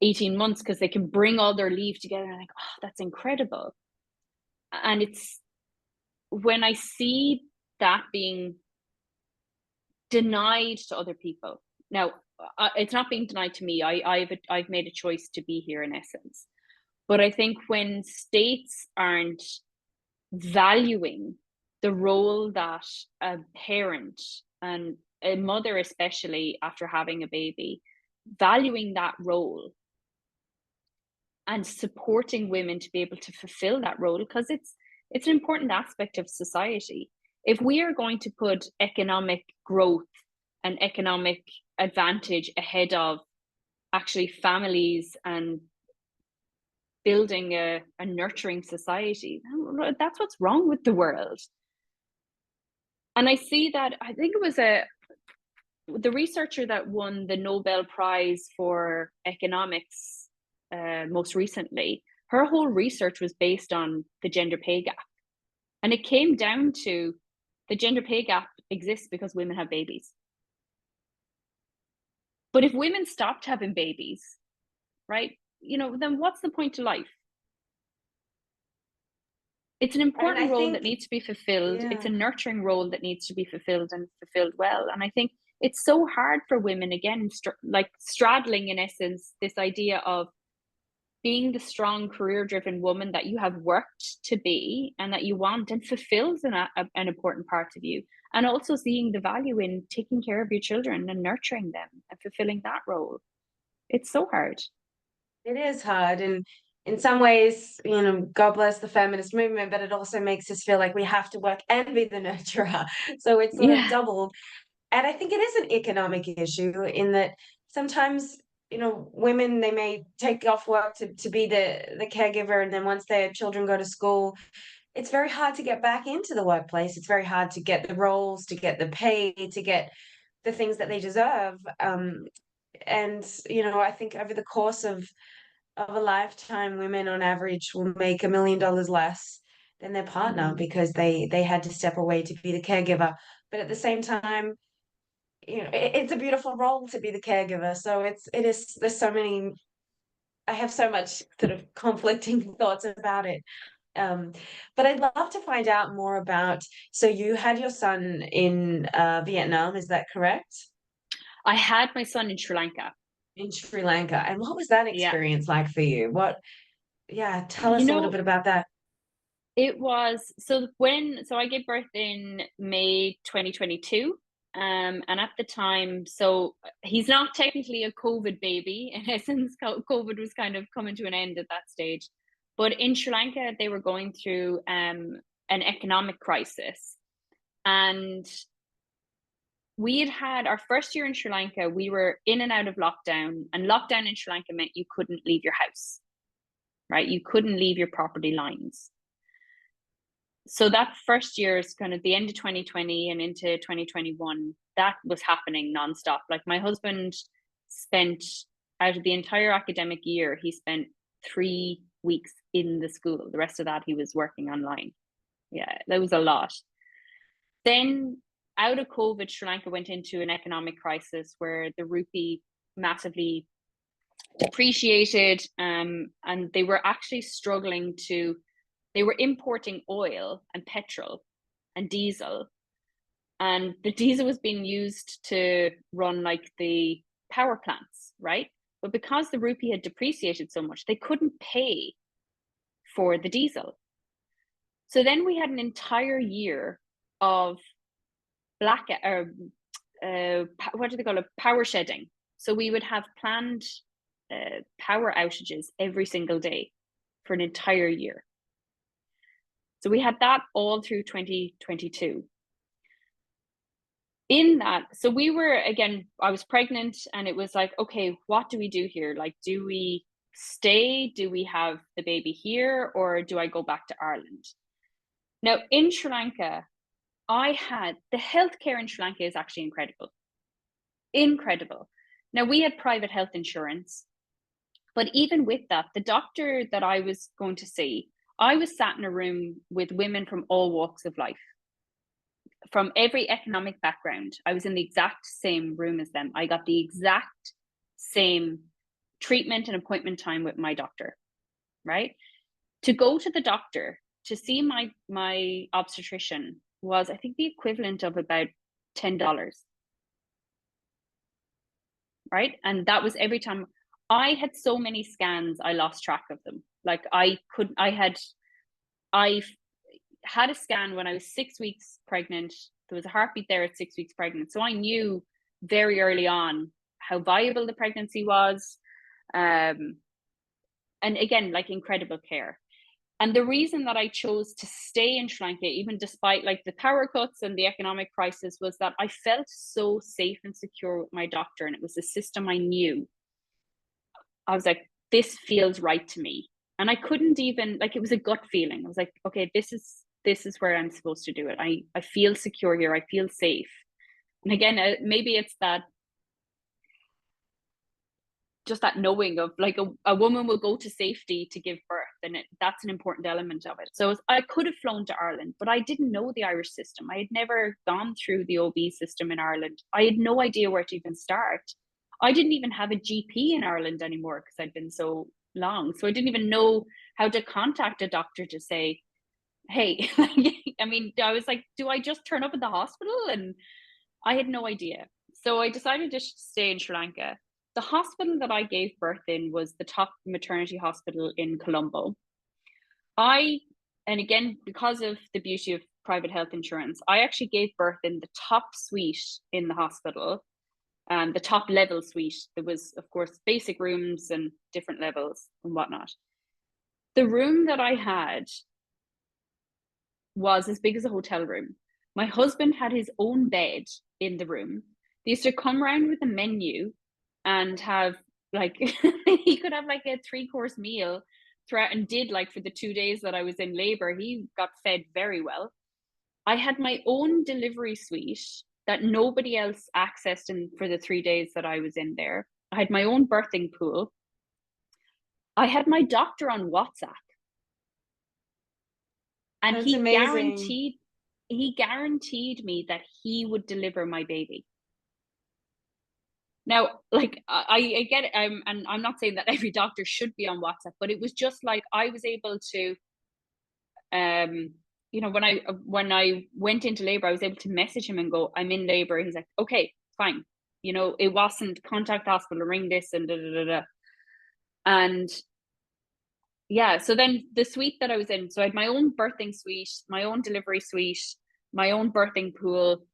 18 months, because they can bring all their leave together. And I'm like, oh, that's incredible. And it's when I see that being denied to other people. Now, it's not being denied to me. I've made a choice to be here in essence. But I think when states aren't valuing the role that a parent and a mother, especially after having a baby, valuing that role and supporting women to be able to fulfill that role, because it's an important aspect of society. If we are going to put economic growth and economic advantage ahead of actually families and building a nurturing society, that's what's wrong with the world. And I see that, I think it was the researcher that won the Nobel Prize for economics most recently, her whole research was based on the gender pay gap. And it came down to the gender pay gap exists because women have babies. But if women stopped having babies, right, then what's the point to life? It's an And I important role that think, needs to be fulfilled. It's yeah, a nurturing role that needs to be fulfilled and fulfilled well. And I think it's so hard for women, again, like straddling in essence this idea of being the strong career driven woman that you have worked to be and that you want and fulfills an important part of you, and also seeing the value in taking care of your children and nurturing them and fulfilling that role. It's so hard. it is hard. And in some ways, God bless the feminist movement, but it also makes us feel like we have to work and be the nurturer. So it's sort of Yeah. doubled. And I think it is an economic issue in that sometimes, women, they may take off work to be the caregiver. And then once their children go to school, it's very hard to get back into the workplace. It's very hard to get the roles, to get the pay, to get the things that they deserve. And, I think over the course of a lifetime, women on average will make $1 million less than their partner Mm. because they had to step away to be the caregiver. But at the same time, it's a beautiful role to be the caregiver. So there's so many, I have so much sort of conflicting thoughts about it. Um, but I'd love to find out more about, so you had your son in Vietnam, is that correct? I had my son in Sri Lanka. In Sri Lanka. And what was that Yeah. experience like for you? Yeah, tell You us a little know, bit about that. it was so I gave birth in May 2022. And at the time, so he's not technically a COVID baby. In essence, COVID was kind of coming to an end at that stage. But in Sri Lanka, they were going through an economic crisis. And we had our first year in Sri Lanka, we were in and out of lockdown. And lockdown in Sri Lanka meant you couldn't leave your house, right? You couldn't leave your property lines. So that first year is kind of the end of 2020 and into 2021, that was happening nonstop. Like my husband spent, out of the entire academic year, he spent 3 weeks in the school. The rest of that he was working online. Yeah, that was a lot. Then out of COVID, Sri Lanka went into an economic crisis where the rupee massively depreciated, and they were actually struggling to, they were importing oil and petrol and diesel, and the diesel was being used to run like the power plants, right? But because the rupee had depreciated so much, they couldn't pay for the diesel. So then we had an entire year of black or what do they call it? Power shedding. So we would have planned power outages every single day for an entire year. So we had that all through 2022. In that, so we were, again, I was pregnant, and it was like, okay, what do we do here? Like, do we stay? Do we have the baby here, or do I go back to Ireland? Now, in Sri Lanka, the healthcare in Sri Lanka is actually incredible. Incredible. Now, we had private health insurance, but even with that, the doctor that I was going to see, I was sat in a room with women from all walks of life, from every economic background. I was in the exact same room as them. I got the exact same treatment and appointment time with my doctor, right? To go to the doctor to see my obstetrician was, I think, the equivalent of about $10, right? And that was every time. I had so many scans, I lost track of them. Like, I had a scan when I was 6 weeks pregnant. There was a heartbeat there at 6 weeks pregnant. So I knew very early on how viable the pregnancy was. And again, like, incredible care. And the reason that I chose to stay in Sri Lanka, even despite like the power cuts and the economic crisis, was that I felt so safe and secure with my doctor, and it was a system I knew. I was like, this feels right to me. And I couldn't even, like, it was a gut feeling. I was like, okay, this is where I'm supposed to do it. I feel secure here. I feel safe. And again, maybe it's that, just that knowing of, like, a woman will go to safety to give birth, and that's an important element of it. So I could have flown to Ireland, but I didn't know the Irish system. I had never gone through the OB system in Ireland. I had no idea where to even start. I didn't even have a GP in Ireland anymore because I'd been so long. So I didn't even know how to contact a doctor to say, hey, I mean, I was like, do I just turn up at the hospital? And I had no idea. So I decided to stay in Sri Lanka. The hospital that I gave birth in was the top maternity hospital in Colombo. And again, because of the beauty of private health insurance, I actually gave birth in the top suite in the hospital, the top level suite. There was, of course, basic rooms and different levels and whatnot. The room that I had was as big as a hotel room. My husband had his own bed in the room. They used to come around with a menu and have, like, he could have like a 3-course meal throughout, and did, like, for the 2 days that I was in labor, he got fed very well. I had my own delivery suite that nobody else accessed for the 3 days that I was in there. I had my own birthing pool. I had my doctor on WhatsApp. And That's amazing. he guaranteed me that he would deliver my baby. Now, like, I get it, and I'm not saying that every doctor should be on WhatsApp, but it was just like, I was able to, when I went into labor, I was able to message him and go, I'm in labor. He's like, okay, fine. It wasn't contact hospital, ring this and da da da da. And yeah, so then the suite that I was in, so I had my own birthing suite, my own delivery suite, my own birthing pool,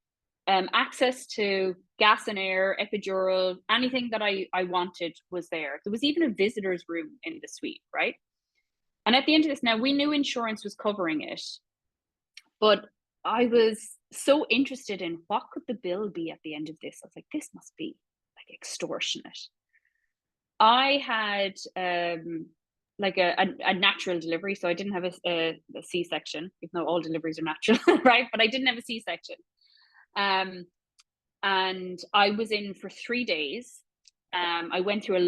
access to gas and air, epidural, anything that I wanted was there. There was even a visitor's room in the suite, right? And at the end of this, now, we knew insurance was covering it, but I was so interested in what could the bill be at the end of this. I was like, this must be like extortionate. I had like a natural delivery, so I didn't have a C-section, even though all deliveries are natural, right? But I didn't have a C-section. And I was in for 3 days. I went through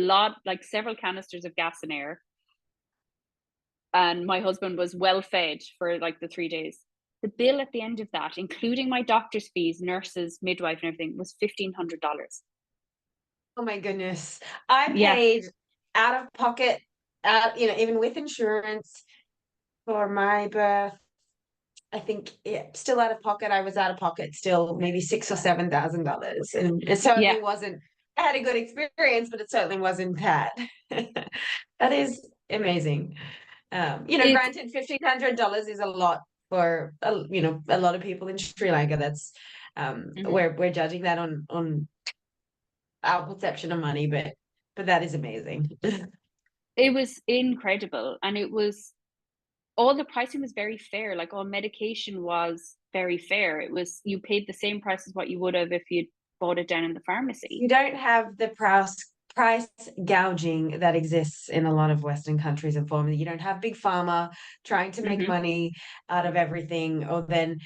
like several canisters of gas and air. And my husband was well fed for like the 3 days. The bill at the end of that, including my doctor's fees, nurses, midwife, and everything, was $1,500. Oh my goodness. I Yeah. paid out of pocket, even with insurance for my birth. I think, yeah, still out of pocket. I was out of pocket still maybe $6,000 or $7,000. And it certainly Yeah. wasn't, I had a good experience, but it certainly wasn't that. That is amazing. Granted, $1,500 is a lot for, a lot of people in Sri Lanka. That's We're judging that on our perception of money, but that is amazing. It was incredible, and it was all the pricing was very fair. Like all medication was very fair. It was you paid the same price as what you would have if you'd bought it down in the pharmacy. You don't have the price gouging that exists in a lot of Western countries and forms. You don't have big pharma trying to make Hmm. money out of everything, or then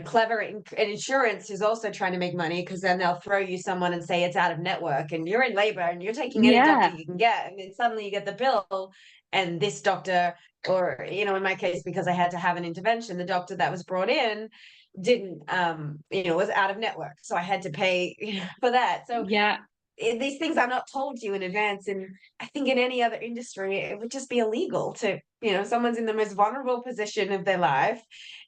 clever insurance is also trying to make money, because then they'll throw you someone and say it's out of network and you're in labor and you're taking any doctor Yeah, you can get, and then suddenly you get the bill, and this doctor, or in my case, because I had to have an intervention, the doctor that was brought in didn't was out of network, so I had to pay for that. So yeah, these things are not told to you in advance, and I think in any other industry it would just be illegal to, someone's in the most vulnerable position of their life,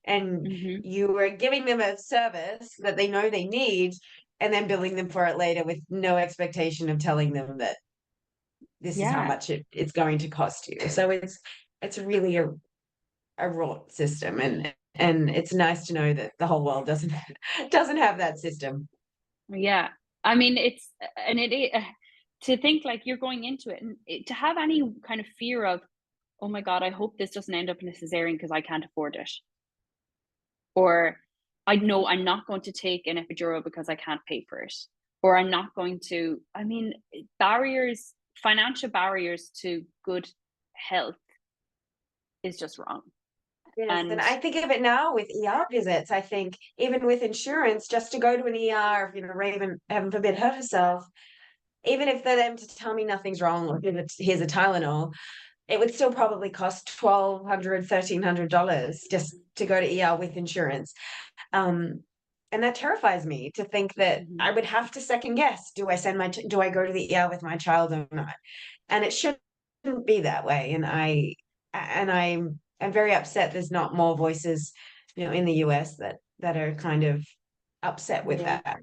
and hmm, you are giving them a service that they know they need, and then billing them for it later with no expectation of telling them that this is how yeah, much it's going to cost you. So it's really a rot system, and it's nice to know that the whole world doesn't have that system. yeah. I mean, it's and to think like you're going into it and to have any kind of fear of, oh my God, I hope this doesn't end up in a cesarean because I can't afford it. Or I know I'm not going to take an epidural because I can't pay for it. Or I'm not going to, I mean, barriers, financial barriers to good health is just wrong. Yes, and And I think of it now with ER visits. I think even with insurance, just to go to an ER, if Raven, heaven forbid, hurt herself, even if they're them to tell me nothing's wrong, or here's a Tylenol, it would still probably cost $1,200, $1,300 just to go to ER with insurance. Um, and that terrifies me, to think that mhm, I would have to second guess: do I go to the ER with my child or not? And it shouldn't be that way. I'm very upset there's not more voices, in the US that are kind of upset with yeah. that.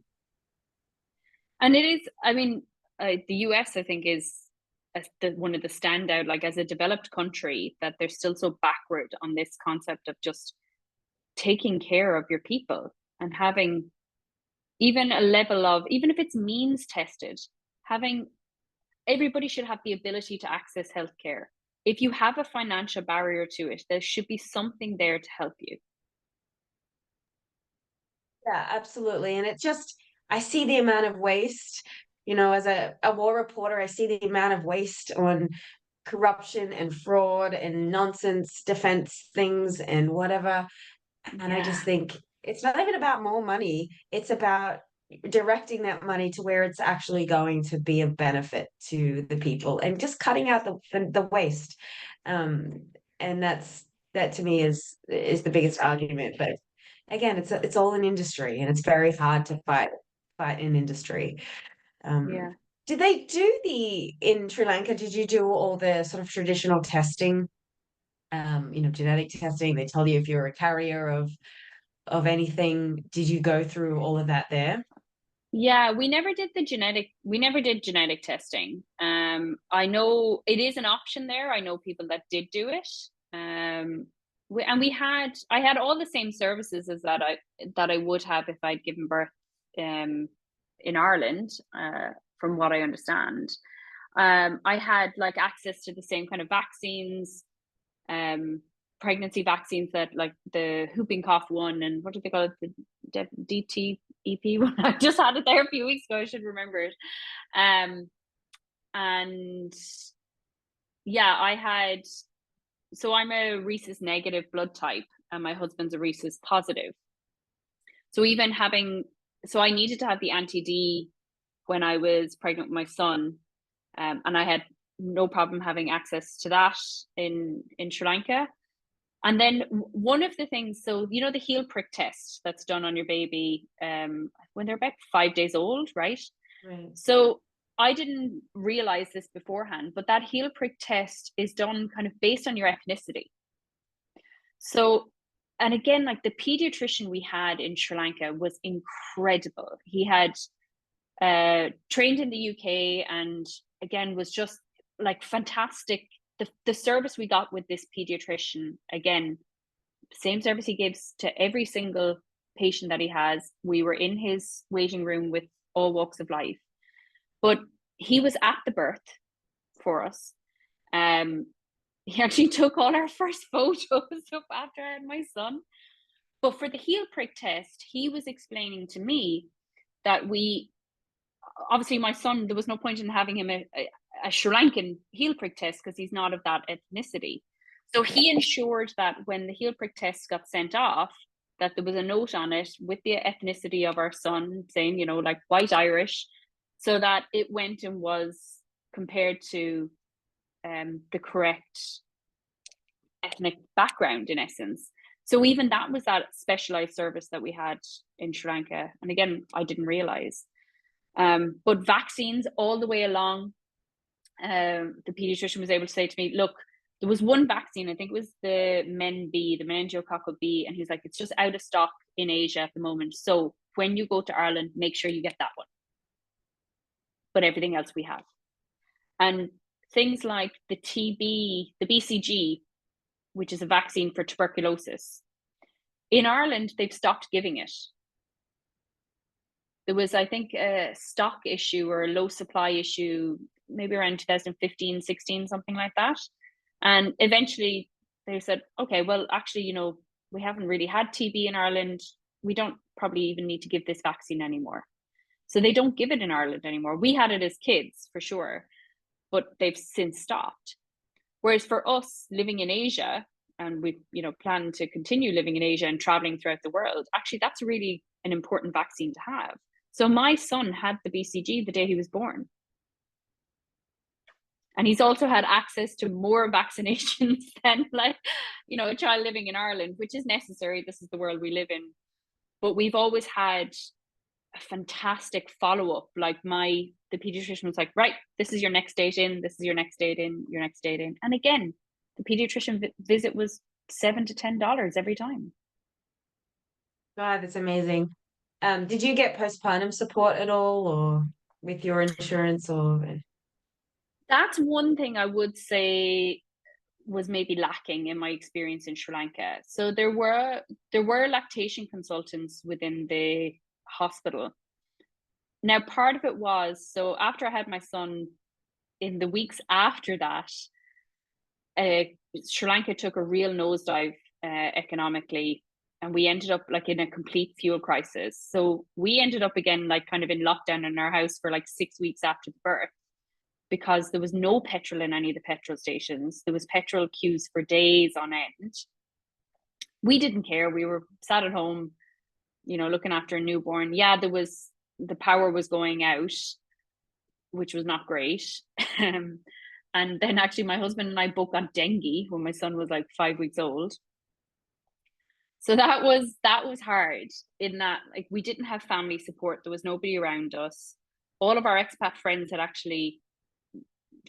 And it is, I mean, the US, I think, is one of the standout, like as a developed country, that they're still so backward on this concept of just taking care of your people and having even a level of, even if it's means tested, having everybody should have the ability to access healthcare. If you have a financial barrier to it, there should be something there to help you. Yeah, absolutely. And I see the amount of waste, as a war reporter, I see the amount of waste on corruption and fraud and nonsense defense things and whatever. And I just Yeah, think it's not even about more money. It's about directing that money to where it's actually going to be of benefit to the people, and just cutting out the waste. Um, and that to me is the biggest argument. But again, it's all an industry, and it's very hard to fight in industry. Um, yeah. did they do in Sri Lanka? Did you do all the sort of traditional testing? Genetic testing. They tell you if you're a carrier of anything. Did you go through all of that there? Yeah, we never did genetic testing. I know it is an option there. I know people that did do it. I had all the same services as that I would have if I'd given birth um in Ireland, from what I understand. I had like access to the same kind of vaccines, um, pregnancy vaccines, that like the whooping cough one, and what do they call it? The DTEP one. I just had it there a few weeks ago. I should remember it. Um, and yeah, so I'm a rhesus negative blood type, and my husband's a rhesus positive. So even so I needed to have the anti-D when I was pregnant with my son, and I had no problem having access to that in Sri Lanka. And then one of the things, so the heel prick test that's done on your baby when they're about 5 days old, right? Right. So I didn't realize this beforehand, but that heel prick test is done kind of based on your ethnicity. So, and again, like the pediatrician we had in Sri Lanka was incredible. He had trained in the UK, and again was just like fantastic. The service we got with this pediatrician, again, same service he gives to every single patient that he has. We were in his waiting room with all walks of life, but he was at the birth for us. He actually took all our first photos up after I had my son. But for the heel prick test, he was explaining to me that obviously my son, there was no point in having him a Sri Lankan heel prick test because he's not of that ethnicity. So he ensured that when the heel prick test got sent off, that there was a note on it with the ethnicity of our son saying, you know, like white Irish, so that it went and was compared to the correct ethnic background, in essence. So even that was that specialized service that we had in Sri Lanka. And again, I didn't realize. But vaccines all the way along, the pediatrician was able to say to me, look, there was one vaccine, I think it was the the meningococcal B, and he's like, it's just out of stock in Asia at the moment. So when you go to Ireland, make sure you get that one. But everything else we have. And things like the TB, the BCG, which is a vaccine for tuberculosis. In Ireland, they've stopped giving it. There was, I think, a stock issue or a low supply issue, maybe around 2015, 16, something like that. And eventually they said, okay, well, actually, you know, we haven't really had TB in Ireland. We don't probably even need to give this vaccine anymore. So they don't give it in Ireland anymore. We had it as kids, for sure, but they've since stopped. Whereas for us living in Asia, and we, you know, plan to continue living in Asia and traveling throughout the world, actually that's really an important vaccine to have. So my son had the BCG the day he was born. And he's also had access to more vaccinations than, like, you know, a child living in Ireland, which is necessary. This is the world we live in. But we've always had a fantastic follow-up. Like the pediatrician was like, right, this is your next date in, this is your next date in, your next date in. And again, the pediatrician visit was $7 to $10 every time. God, that's amazing. Did you get postpartum support at all, or with your insurance, or? That's one thing I would say was maybe lacking in my experience in Sri Lanka. So there were lactation consultants within the hospital. Now, part of it was, so after I had my son, in the weeks after that, Sri Lanka took a real nosedive economically, and we ended up like in a complete fuel crisis. So we ended up again, like kind of in lockdown in our house for like 6 weeks after the birth, because there was no petrol in any of the petrol stations. There was petrol queues for days on end. We didn't care. We were sat at home, you know, looking after a newborn. Yeah, the power was going out, which was not great. And then actually my husband and I both got dengue when my son was like 5 weeks old. So that was hard, in that, like, we didn't have family support. There was nobody around us. All of our expat friends had actually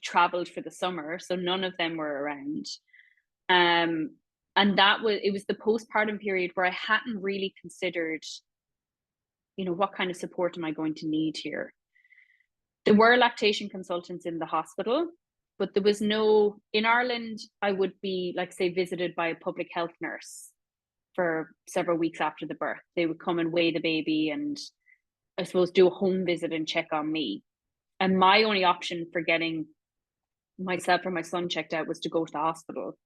traveled for the summer, so none of them were around. And it was the postpartum period where I hadn't really considered, you know, what kind of support am I going to need here. There were lactation consultants in the hospital, but there was no, in Ireland, I would be, like, say, visited by a public health nurse for several weeks after the birth. They would come and weigh the baby and, I suppose, do a home visit and check on me. And my only option for getting myself or my son checked out was to go to the hospital,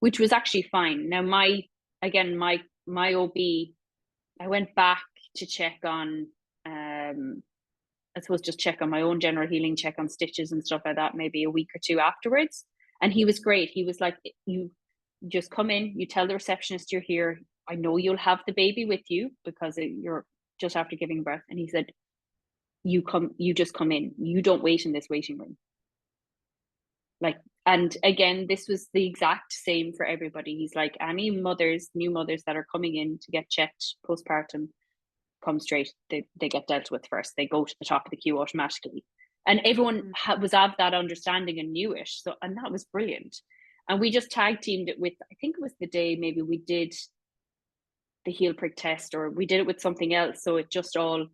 which was actually fine. Now, my OB, I went back to check on, I suppose, just check on my own general healing, check on stitches and stuff like that, maybe a week or two afterwards. And he was great. He was like, you just come in, you tell the receptionist you're here. I know you'll have the baby with you because you're just after giving birth. And he said, you just come in. You don't wait in this waiting room. Like, and again, this was the exact same for everybody. He's like, any new mothers that are coming in to get checked postpartum, come straight. They get dealt with first. They go to the top of the queue automatically. And everyone was of that understanding and knew it. So, and that was brilliant. And we just tag teamed it with, I think it was the day maybe we did the heel prick test, or we did it with something else. So it just all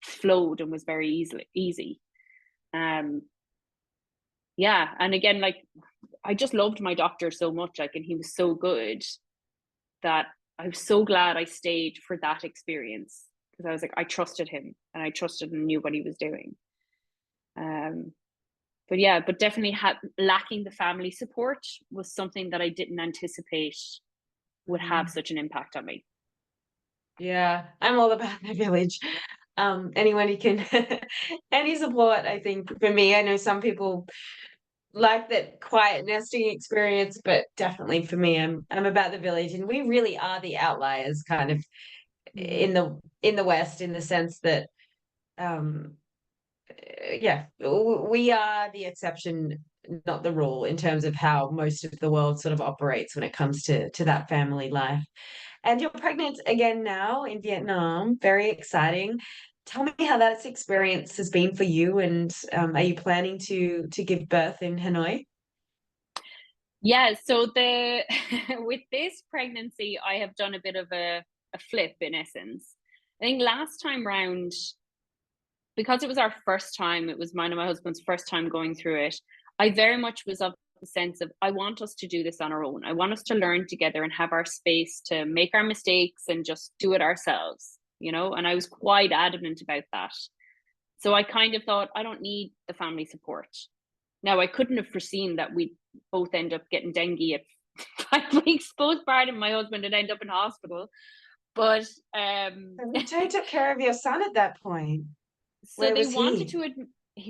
flowed and was very easy. Yeah. And again, like, I just loved my doctor so much, like, and he was so good that I was so glad I stayed for that experience, because I was like, I trusted him and I trusted and knew what he was doing. Um, but yeah, but definitely lacking the family support was something that I didn't anticipate would have such an impact on me. Yeah, I'm all about the village. Anyone who can, any support, I think for me, I know some people like that quiet nesting experience, but definitely for me, I'm about the village, and we really are the outliers kind of Mm-hmm. in the West, in the sense that um yeah, we are the exception, not the rule, in terms of how most of the world sort of operates when it comes to that family life. And you're pregnant again now in Vietnam. Very exciting. Tell me how that experience has been for you, and are you planning to give birth in Hanoi? Yeah, so the with this pregnancy, I have done a bit of a flip in essence. I think last time round, because it was our first time, it was mine and my husband's first time going through it. I very much was of the sense of, I want us to do this on our own. I want us to learn together and have our space to make our mistakes and just do it ourselves, you know? And I was quite adamant about that. So I kind of thought, I don't need the family support. Now, I couldn't have foreseen that we'd both end up getting dengue at 5 weeks postpartum. My husband would end up in hospital. But You took care of your son at that point. so Where was he?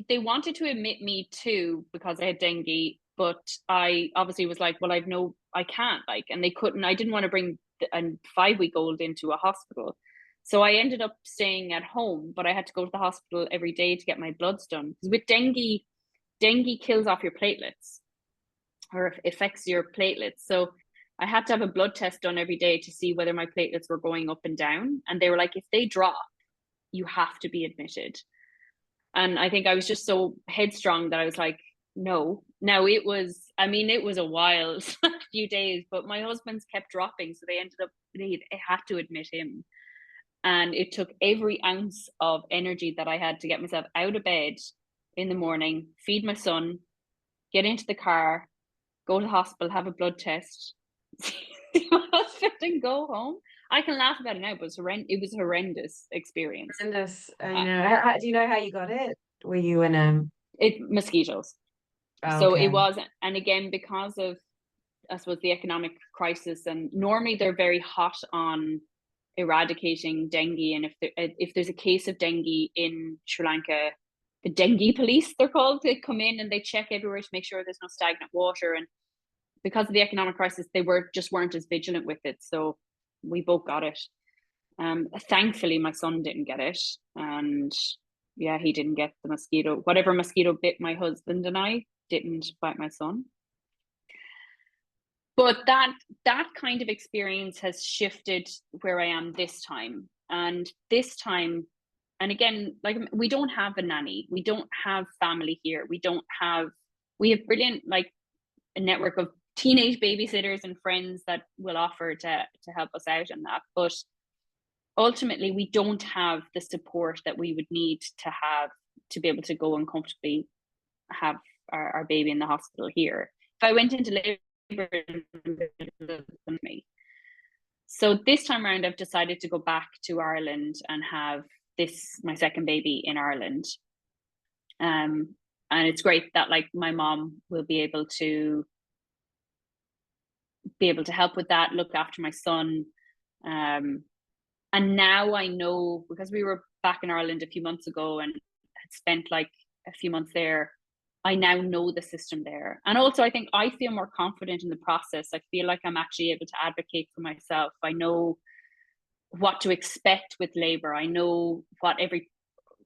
they wanted to admit me too because I had dengue, but I obviously was like, well, I can't, like, and they couldn't. I didn't want to bring a 5 week old into a hospital, so I ended up staying at home. But I had to go to the hospital every day to get my bloods done, because with dengue kills off your platelets, or affects your platelets. So I had to have a blood test done every day to see whether my platelets were going up and down, and they were like, if they drop, you have to be admitted. And I think I was just so headstrong that I was like, no. Now it was, I mean, it was a wild few days, but my husband's kept dropping. So they had to admit him. And it took every ounce of energy that I had to get myself out of bed in the morning, feed my son, get into the car, go to the hospital, have a blood test, see my husband, and go home. I can laugh about it now, but it was a horrendous experience. Horrendous. I Uh, know. Do you know how you got it? Were you in mosquitoes. Oh, So it okay. was, and again, because of, I suppose, the economic crisis, and normally they're very hot on eradicating dengue. And if there's a case of dengue in Sri Lanka, the dengue police, they're called, they come in and they check everywhere to make sure there's no stagnant water. And because of the economic crisis, they weren't as vigilant with it. So we both got it. Thankfully, my son didn't get it, and yeah, he didn't get the mosquito. Whatever mosquito bit my husband and I didn't bite my son. But that kind of experience has shifted where I am this time. And this time, and again, like, we don't have a nanny, we don't have family here, we have brilliant, like, a network of teenage babysitters and friends that will offer to help us out in that. But ultimately, we don't have the support that we would need to have to be able to go and comfortably have our baby in the hospital here. If I went into labor, me. So this time around, I've decided to go back to Ireland and have my second baby in Ireland. And it's great that, like, my mom will be able to help with that, look after my son. And now I know, because we were back in Ireland a few months ago and had spent like a few months there, I now know the system there. And also, I think I feel more confident in the process. I feel like I'm actually able to advocate for myself. I know what to expect with labor. I know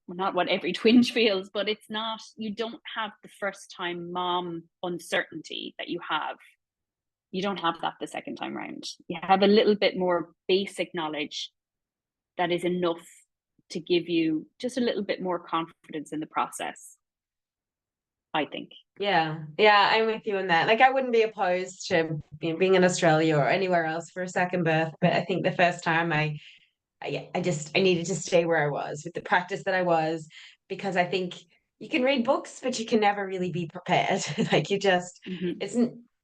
not what every twinge feels, but you don't have the first time mom uncertainty that you have. You don't have that the second time round. You have a little bit more basic knowledge that is enough to give you just a little bit more confidence in the process, I think. Yeah, I'm with you on that. Like, I wouldn't be opposed to being in Australia or anywhere else for a second birth, but I think the first time I needed to stay where I was with the practice that I was, because I think you can read books, but you can never really be prepared. Like, Mm-hmm. it's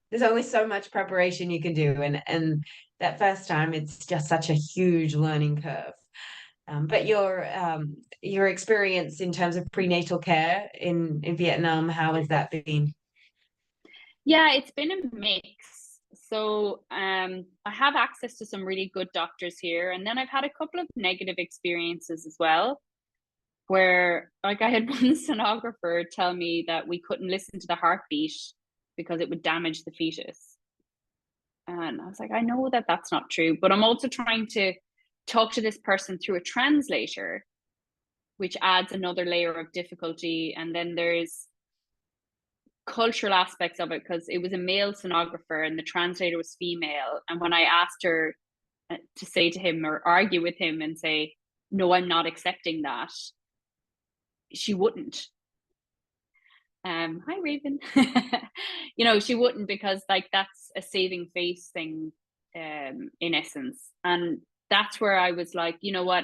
there's only so much preparation you can do, and that first time it's just such a huge learning curve. But your experience in terms of prenatal care in Vietnam, how has that been? Yeah, it's been a mix. So I have access to some really good doctors here, and then I've had a couple of negative experiences as well, where like I had one sonographer tell me that we couldn't listen to the heartbeat because it would damage the fetus. And I was like, I know that that's not true, but I'm also trying to talk to this person through a translator, which adds another layer of difficulty. And then there's cultural aspects of it because it was a male sonographer and the translator was female. And when I asked her to say to him or argue with him and say, no, I'm not accepting that, she wouldn't. Hi Raven. She wouldn't, because like that's a saving face thing, in essence. And that's where I was like, you know what?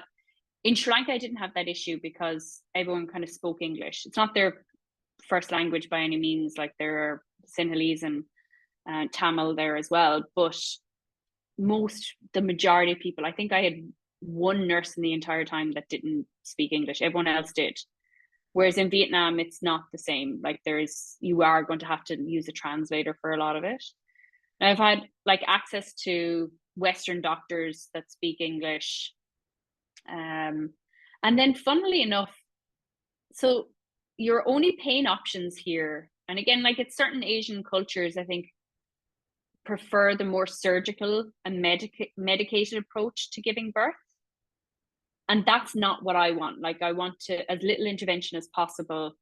In Sri Lanka, I didn't have that issue because everyone kind of spoke English. It's not their first language by any means. Like there are Sinhalese and Tamil there as well, but the majority of people, I think I had one nurse in the entire time that didn't speak English. Everyone else did. Whereas in Vietnam, it's not the same. Like you are going to have to use a translator for a lot of it. And I've had like access to Western doctors that speak English. And then funnily enough, so your only pain options here, and again, like it's certain Asian cultures, I think, prefer the more surgical and medicated approach to giving birth. And that's not what I want. Like I want to, as little intervention as possible.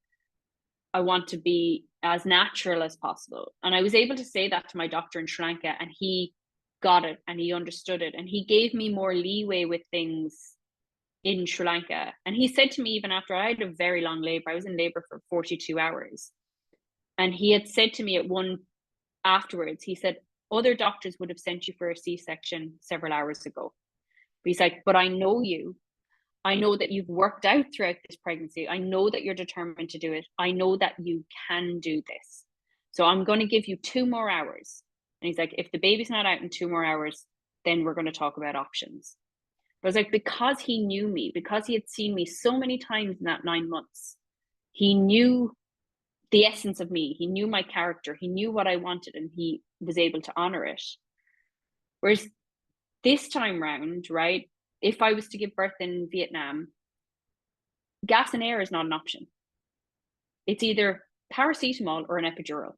I want to be as natural as possible. And I was able to say that to my doctor in Sri Lanka, and he got it and he understood it. And he gave me more leeway with things in Sri Lanka. And he said to me, even after I had a very long labor, I was in labor for 42 hours. And he had said to me at one afterwards, he said, other doctors would have sent you for a C-section several hours ago. But he's like, but I know you. I know that you've worked out throughout this pregnancy. I know that you're determined to do it. I know that you can do this. So I'm going to give you 2 more hours. And he's like, if the baby's not out in 2 more hours, then we're going to talk about options. But I was like, because he knew me, because he had seen me so many times in that 9 months, he knew the essence of me. He knew my character. He knew what I wanted, and he was able to honor it. Whereas this time round, right, if I was to give birth in Vietnam, gas and air is not an option. It's either paracetamol or an epidural.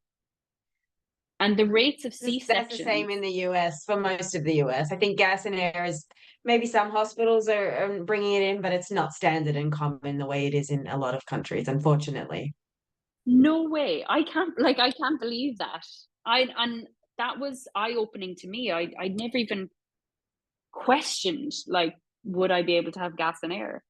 And the rates of C-sections... That's the same in the US, for most of the US. I think gas and air is, maybe some hospitals are bringing it in, but it's not standard and common the way it is in a lot of countries, unfortunately. No way. I can't believe that. And that was eye-opening to me. I never even questioned, like, would I be able to have gas and air?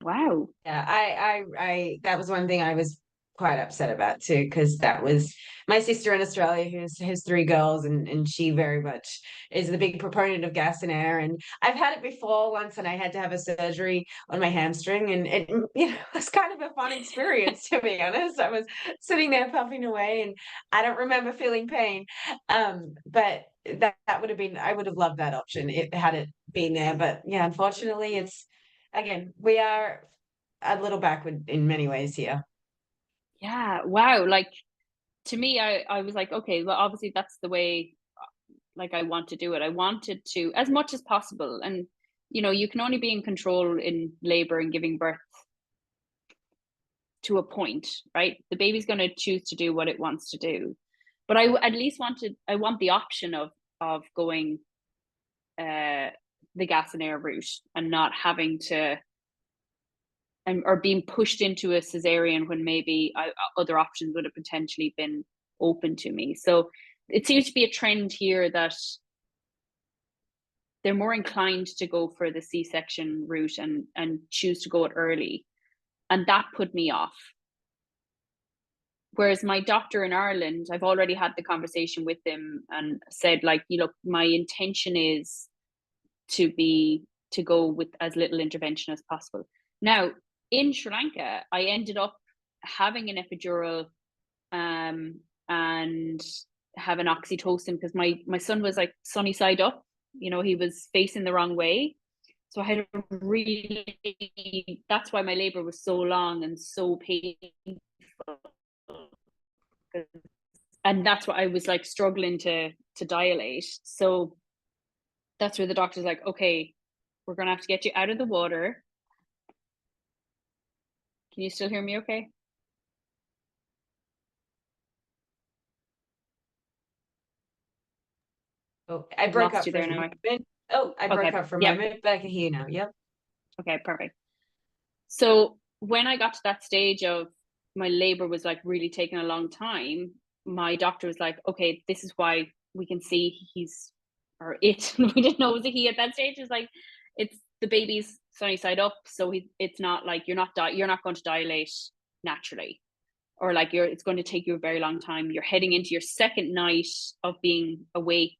Wow. Yeah, I that was one thing I was quite upset about too, because that was my sister in Australia who has 3 girls, and she very much is the big proponent of gas and air. And I've had it before once, and I had to have a surgery on my hamstring, and it was kind of a fun experience, to be honest. I was sitting there puffing away, and I don't remember feeling pain. But that would have been, I would have loved that option it had it been there. But yeah, unfortunately, it's, again, we are a little backward in many ways here. Yeah. Wow. Like, to me, I was like, okay, well, obviously that's the way, like, I want to do it. I wanted to, as much as possible. And, you can only be in control in labor and giving birth to a point, right? The baby's going to choose to do what it wants to do. But I want the option of going the gas and air route and not having to, or being pushed into a cesarean when maybe other options would have potentially been open to me. So it seems to be a trend here that they're more inclined to go for the C-section route and choose to go it early. And that put me off. Whereas my doctor in Ireland, I've already had the conversation with him and said, like, my intention is to go with as little intervention as possible. Now, in Sri Lanka, I ended up having an epidural, and have an oxytocin, because my son was like sunny side up, he was facing the wrong way. So I had a really, that's why my labor was so long and so painful. And that's what I was like struggling to dilate. So that's where the doctor's like, okay, we're gonna have to get you out of the water. Can you still hear me okay? Oh, I I've broke lost up you for a there now. moment. Oh, I broke Okay. up for a Yep. moment, but I can hear you now. Yep. Okay, perfect. So when I got to that stage of my labor was like really taking a long time, my doctor was like, okay, this is why we can see he's, or it, we didn't know it was a he at that stage. It's like, it's the baby's sunny side up. So it's not like you're not going to dilate naturally, or like it's going to take you a very long time. You're heading into your second night of being awake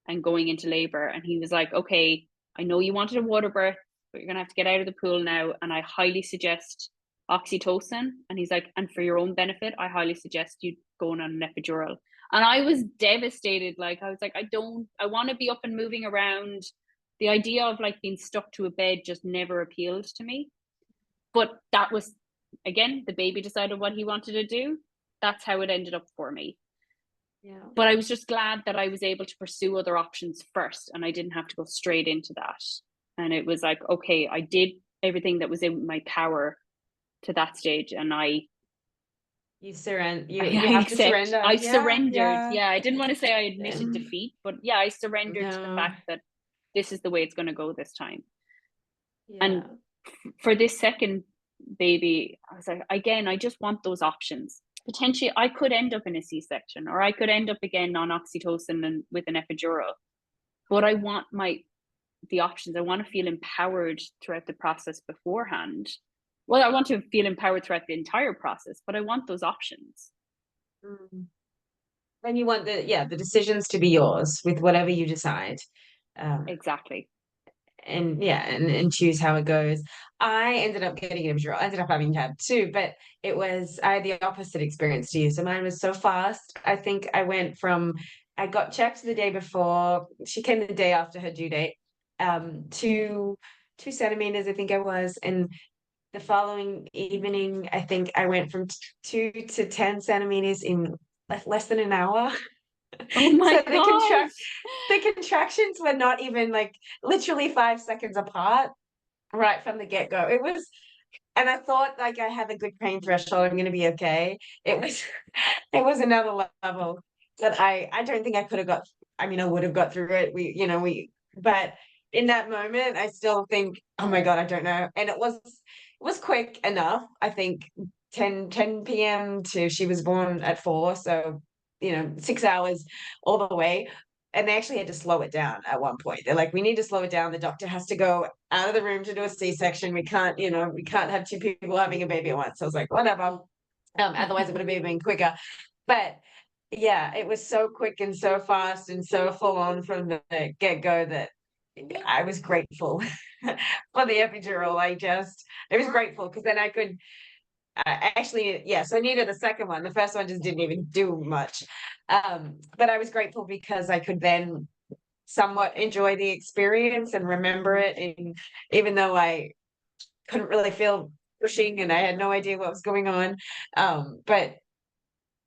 and going into labor. And he was like, okay, I know you wanted a water birth, but you're going to have to get out of the pool now. And I highly suggest oxytocin. And he's like, and for your own benefit, I highly suggest you going on an epidural. And I was devastated. Like, I was like, I want to be up and moving around. The idea of like being stuck to a bed just never appealed to me. But that was, again, the baby decided what he wanted to do. That's how it ended up for me. Yeah. But I was just glad that I was able to pursue other options first, and I didn't have to go straight into that. And it was like, okay, I did everything that was in my power to that stage, and You surrender. You I have to accept. surrender. I Yeah, surrendered. yeah. Yeah, I didn't want to say I admitted And defeat, but yeah, I surrendered to the no, fact that this is the way it's going to go this time. yeah. And for this second baby, I was like, again, I just want those options. Potentially, I could end up in a C-section, or I could end up again on oxytocin and with an epidural. But I want the options. I want to feel empowered throughout the process beforehand. Well, I want to feel empowered throughout the entire process, but I want those options. Mm. And you want the decisions to be yours with whatever you decide. Um, Exactly. and choose how it goes. I ended up getting an epidural. I ended up having to have two, but I had the opposite experience to you. So mine was so fast. I think I got checked the day before. She came the day after her due date. 2 centimeters, I think I was, and the following evening, I think I went from 2 to 10 centimeters in less than an hour. Oh my So gosh. the contractions were not even like literally 5 seconds apart right from the get-go. And I thought like I have a good pain threshold, I'm gonna be okay. It was another level that I don't think I could have got. I mean, I would have got through it. But in that moment, I still think, oh my God, I don't know. And it was quick enough. I think 10 p.m. to she was born at 4, so 6 hours all the way. And they actually had to slow it down at one point. They're like, we need to slow it down. The doctor has to go out of the room to do a C-section. We can't have two people having a baby at once. So I was like, whatever. Otherwise it would have been quicker. But yeah, it was so quick and so fast and so full on from the get-go that I was grateful for the epidural. I was grateful because then I could actually, yes, I needed a second one. The first one just didn't even do much. But I was grateful because I could then somewhat enjoy the experience and remember it. And even though I couldn't really feel pushing and I had no idea what was going on. But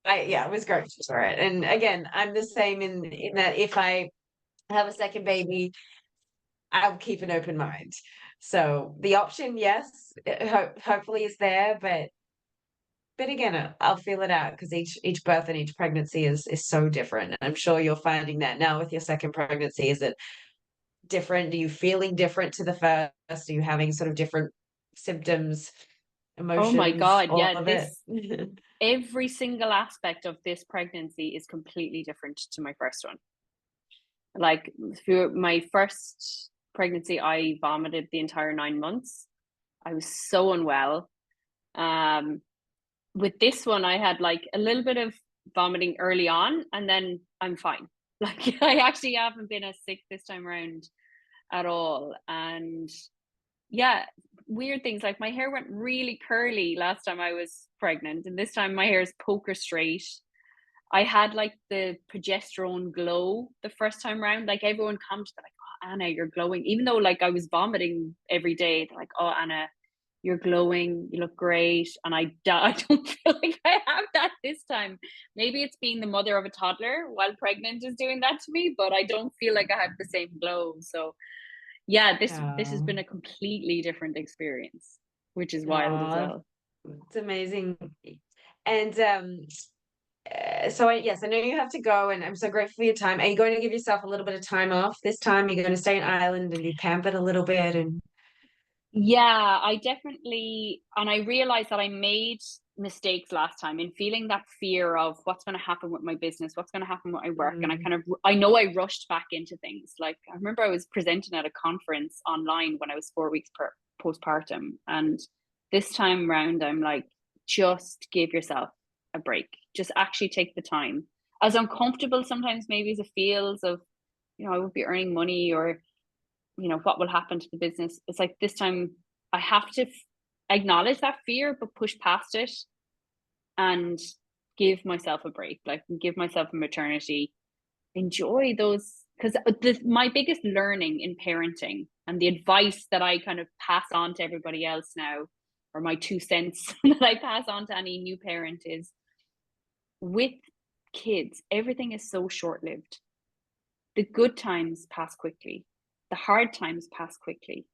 I was grateful for it. And again, I'm the same in that if I have a second baby, I'll keep an open mind. So the option, yes, hopefully is there, but again, I'll feel it out because each birth and each pregnancy is so different. And I'm sure you're finding that now with your second pregnancy. Is it different? Are you feeling different to the first? Are you having sort of different symptoms, Oh my emotions, God. all Yeah. of it? Every single aspect of this pregnancy is completely different to my first one. Like, through my first pregnancy, I vomited the entire 9 months. I was so unwell. With this one, I had like a little bit of vomiting early on, and then I'm fine. Like, I actually haven't been as sick this time around at all. And yeah, weird things like my hair went really curly last time I was pregnant, and this time my hair is poker straight. I had like the progesterone glow the first time round. Like everyone commented, they're like, "Oh, Anna, you're glowing." Even though like I was vomiting every day, they're like, "Oh, Anna, you're glowing. You look great." And I don't feel like I have that this time. Maybe it's being the mother of a toddler while pregnant is doing that to me, but I don't feel like I have the same glow. So yeah, this has Oh, been a completely different experience, which is wild as oh, well. it's amazing. And so yes, I know you have to go, and I'm so grateful for your time. Are you going to give yourself a little bit of time off this time? You're going to stay in Ireland and be pampered a little bit, and Yeah, I definitely, and I realized that I made mistakes last time in feeling that fear of what's going to happen with my business, what's going to happen with my work. And mm, I know I rushed back into things. Like, I remember I was presenting at a conference online when I was 4 weeks postpartum. And this time round, I'm like, just give yourself a break. Just actually take the time. As uncomfortable sometimes maybe as it feels of, I would be earning money, or what will happen to the business. It's like this time I have to acknowledge that fear but push past it and give myself a break, like give myself a maternity, enjoy those. Because my biggest learning in parenting, and the advice that I kind of pass on to everybody else now, or my 2 cents that I pass on to any new parent, is with kids everything is so short lived. The good times pass quickly, the hard times pass quickly,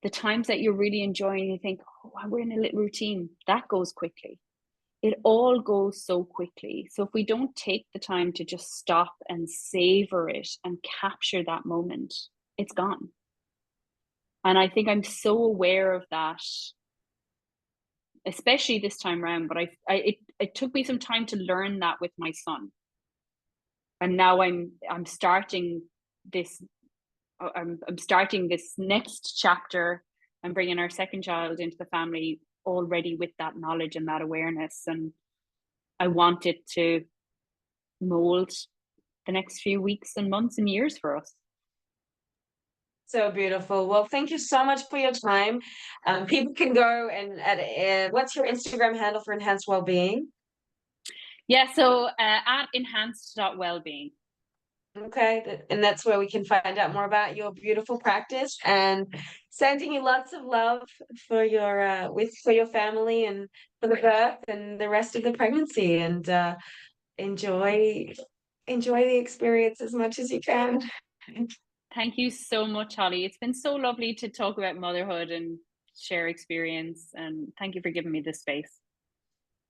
the times that you're really enjoying, you think, oh, we're in a little routine, that goes quickly. It all goes so quickly. So if we don't take the time to just stop and savor it and capture that moment, it's gone. And I think I'm so aware of that, especially this time around. But it took me some time to learn that with my son, and now I'm starting this. I'm starting this next chapter. I'm bringing our second child into the family already with that knowledge and that awareness, and I want it to mold the next few weeks and months and years for us. so beautiful. Well, thank you so much for your time. People can go and what's your Instagram handle for Enhanced Wellbeing? Yeah, so at enhanced.wellbeing. Okay, and that's where we can find out more about your beautiful practice, and sending you lots of love for your for your family and for the birth and the rest of the pregnancy, and enjoy the experience as much as you can. Thank you so much, Holly. It's been so lovely to talk about motherhood and share experience. And thank you for giving me this space.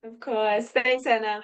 Of course. Thanks, Anna.